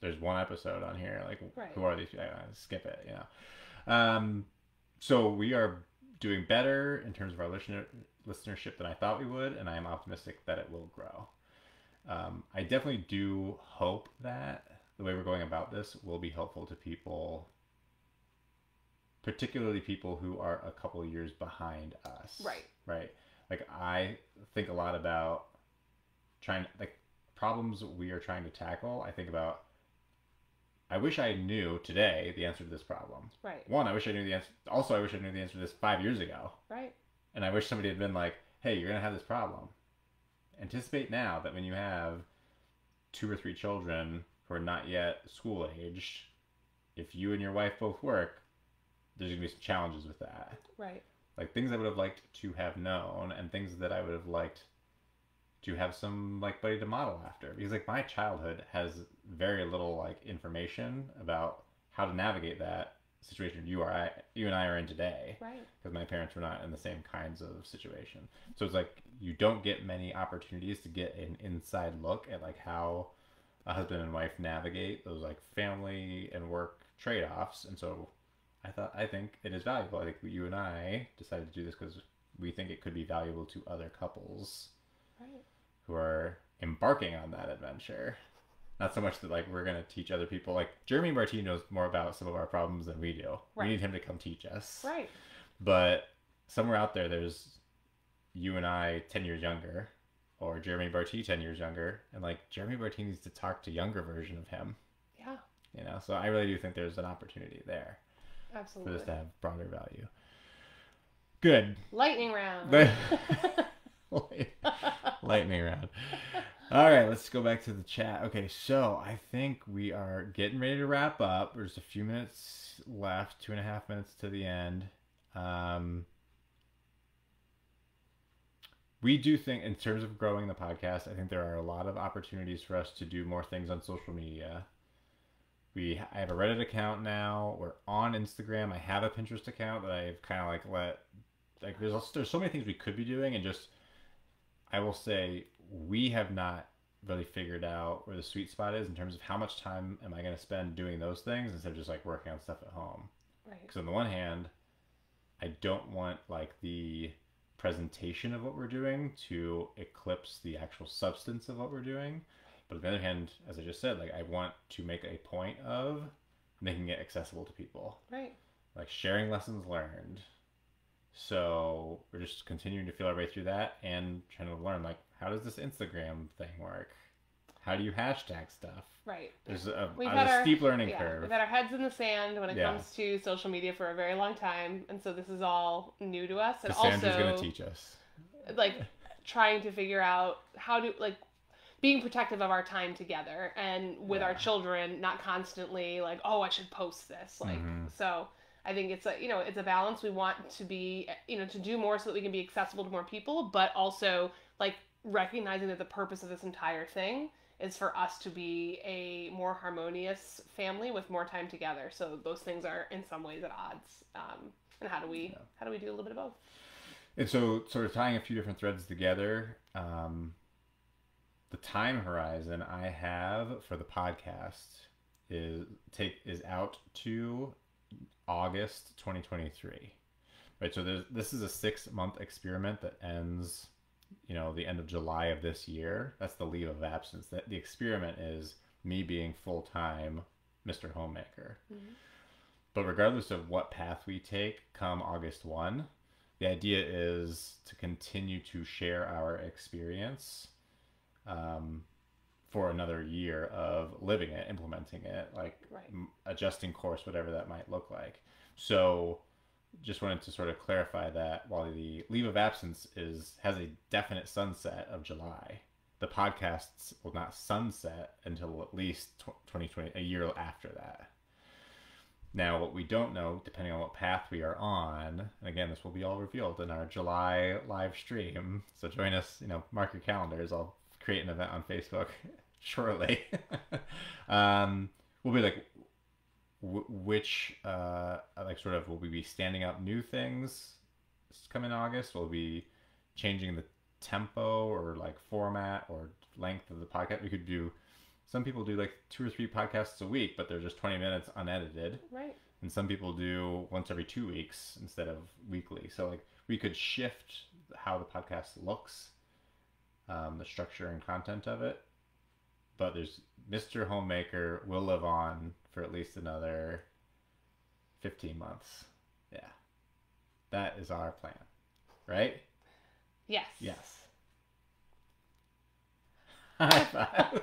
there's one episode on here. Like, Right. who are these people? Skip it, you know. So we are doing better in terms of our listenership than I thought we would, and I am optimistic that it will grow. I definitely do hope that the way we're going about this will be helpful to people, particularly people who are a couple of years behind us. Right. Right. Like I think a lot about trying like problems we are trying to tackle. I think about I wish I knew today the answer to this problem. Right. One, I wish I knew the answer. Also, I wish I knew the answer to this 5 years ago. Right. And I wish somebody had been like, "Hey, you're gonna have this problem. Anticipate now that when you have 2 or 3 children who are not yet school aged, if you and your wife both work, there's gonna be some challenges with that. Right. Like things I would have liked to have known, and things that I would have liked to have some like buddy to model after, because like my childhood has very little like information about how to navigate that situation you and I are in today, Right. because my parents were not in the same kinds of situation. So it's like you don't get many opportunities to get an inside look at like how a husband and wife navigate those like family and work trade-offs. And so I think it is valuable. I think you and I decided to do this because we think it could be valuable to other couples Right. who are embarking on that adventure. Not so much that like we're gonna teach other people. Like Jeremy Martin knows more about some of our problems than we do. Right. We need him to come teach us. Right. But somewhere out there's you and I 10 years younger, or Jeremy Barty 10 years younger, and like Jeremy Barty needs to talk to younger version of him. Yeah. So I really do think there's an opportunity there Absolutely. for this to have broader value. Good. Lightning round. Lightning round. All right, let's go back to the chat. Okay, so I think we are getting ready to wrap up. There's a few minutes left, 2.5 minutes to the end. We do think, in terms of growing the podcast, I think there are a lot of opportunities for us to do more things on social media. I have a Reddit account now. We're on Instagram. I have a Pinterest account that I've kind of like there's so many things we could be doing, and just I will say we have not really figured out where the sweet spot is in terms of how much time am I going to spend doing those things instead of just like working on stuff at home. Right. Because on the one hand, I don't want like the presentation of what we're doing to eclipse the actual substance of what we're doing. But on the other hand, as I just said, like I want to make a point of making it accessible to people. Right. Like sharing lessons learned. So we're just continuing to feel our way through that and trying to learn like how does this Instagram thing work? How do you hashtag stuff? Right. There's a Our steep learning curve. We've had our heads in the sand when it Yeah. comes to social media for a very long time, and so this is all new to us. And Cassandra's also, going to teach us. like, trying to figure out how to like being protective of our time together and with our Yeah. children, not constantly like, oh, I should post this. Like, Mhm. so I think it's it's a balance. We want to be, to do more so that we can be accessible to more people, but also like recognizing that the purpose of this entire thing is for us to be a more harmonious family with more time together. So those things are in some ways at odds. And how do we do a little bit of both? And so sort of tying a few different threads together, the time horizon I have for the podcast is out to August 2023. Right, so this is a 6-month experiment that ends, the end of July of this year. That's the leave of absence. That the experiment is me being full-time Mr. Homemaker. Mm-hmm. But regardless of what path we take come August 1, the idea is to continue to share our experience for another year of living it, implementing it, like Right. adjusting course, whatever that might look like. So just wanted to sort of clarify that while the leave of absence has a definite sunset of July, the podcasts will not sunset until at least 2020, a year after that. Now, what we don't know, depending on what path we are on, and again, this will be all revealed in our July live stream. So join us, mark your calendars. I'll create an event on Facebook shortly. We'll be like, which, will we be standing up new things coming August? Will we be changing the tempo or like format or length of the podcast? We could do, some people do like 2 or 3 podcasts a week, but they're just 20 minutes unedited. Right. And some people do once every 2 weeks instead of weekly. So like we could shift how the podcast looks, the structure and content of it. But there's Mr. Homemaker will live on for at least another 15 months. Yeah. That is our plan. Right? Yes. Yes. High five.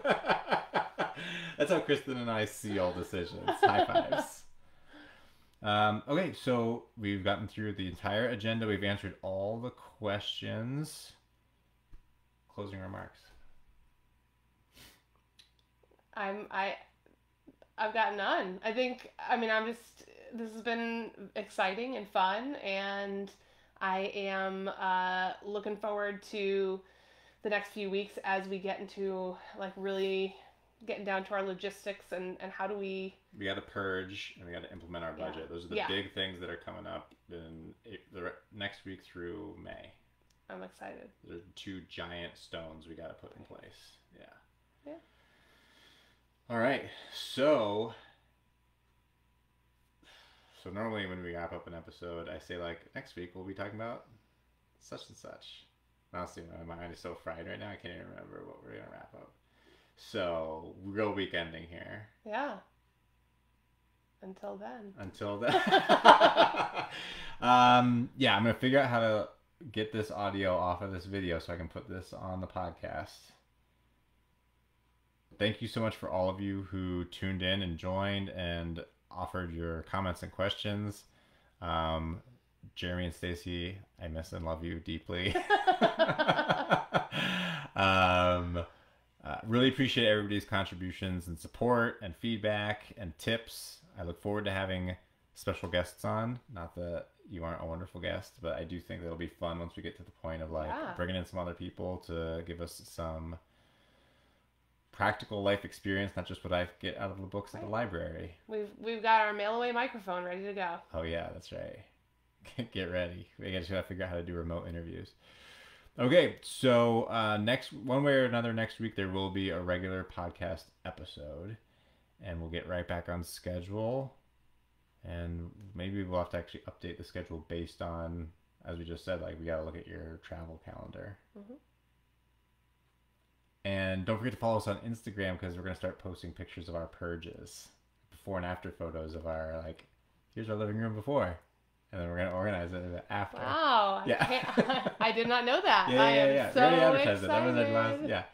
That's how Kristen and I see all decisions. High fives. Okay, so we've gotten through the entire agenda. We've answered all the questions. Closing remarks. I've got none. This has been exciting and fun, and I am looking forward to the next few weeks as we get into like really getting down to our logistics and how do we got to purge and we got to implement our budget. Those are the big things that are coming up in the next week through May. I'm excited. There's 2 giant stones we got to put in place. Yeah. All right. So normally when we wrap up an episode, I say like next week we'll be talking about such and such. Honestly, my mind is so fried right now I can't even remember what we're gonna wrap up. So real week ending here. Yeah. Until then. I'm gonna figure out how to get this audio off of this video so I can put this on the podcast. Thank you so much for all of you who tuned in and joined and offered your comments and questions. Jeremy and Stacy, I miss and love you deeply. Really appreciate everybody's contributions and support and feedback and tips. I look forward to having special guests on. Not that you aren't a wonderful guest, but I do think that'll be fun once we get to the point of bringing in some other people to give us some practical life experience, not just what I get out of the books at the library. We've got our mail away microphone ready to go. Oh yeah, that's right. Get ready. We just gotta figure out how to do remote interviews. Okay, so next week there will be a regular podcast episode, and we'll get right back on schedule. And maybe we'll have to actually update the schedule based on, as we just said, like we gotta look at your travel calendar. Mm-hmm. And don't forget to follow us on Instagram because we're gonna start posting pictures of our purges, before and after photos of our here's our living room before. And then we're going to organize it after. Wow. Yeah. I did not know that. Yeah. So we already advertised excited. it. That was our last, yeah.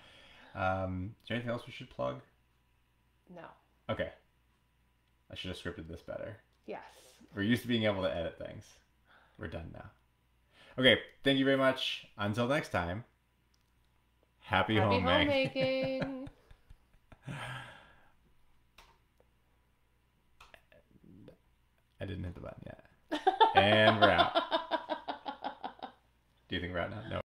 Is there anything else we should plug? No. Okay. I should have scripted this better. Yes. We're used to being able to edit things. We're done now. Okay. Thank you very much. Until next time. Happy homemaking. I didn't hit the button yet. And we're out. Do you think we're out now? No.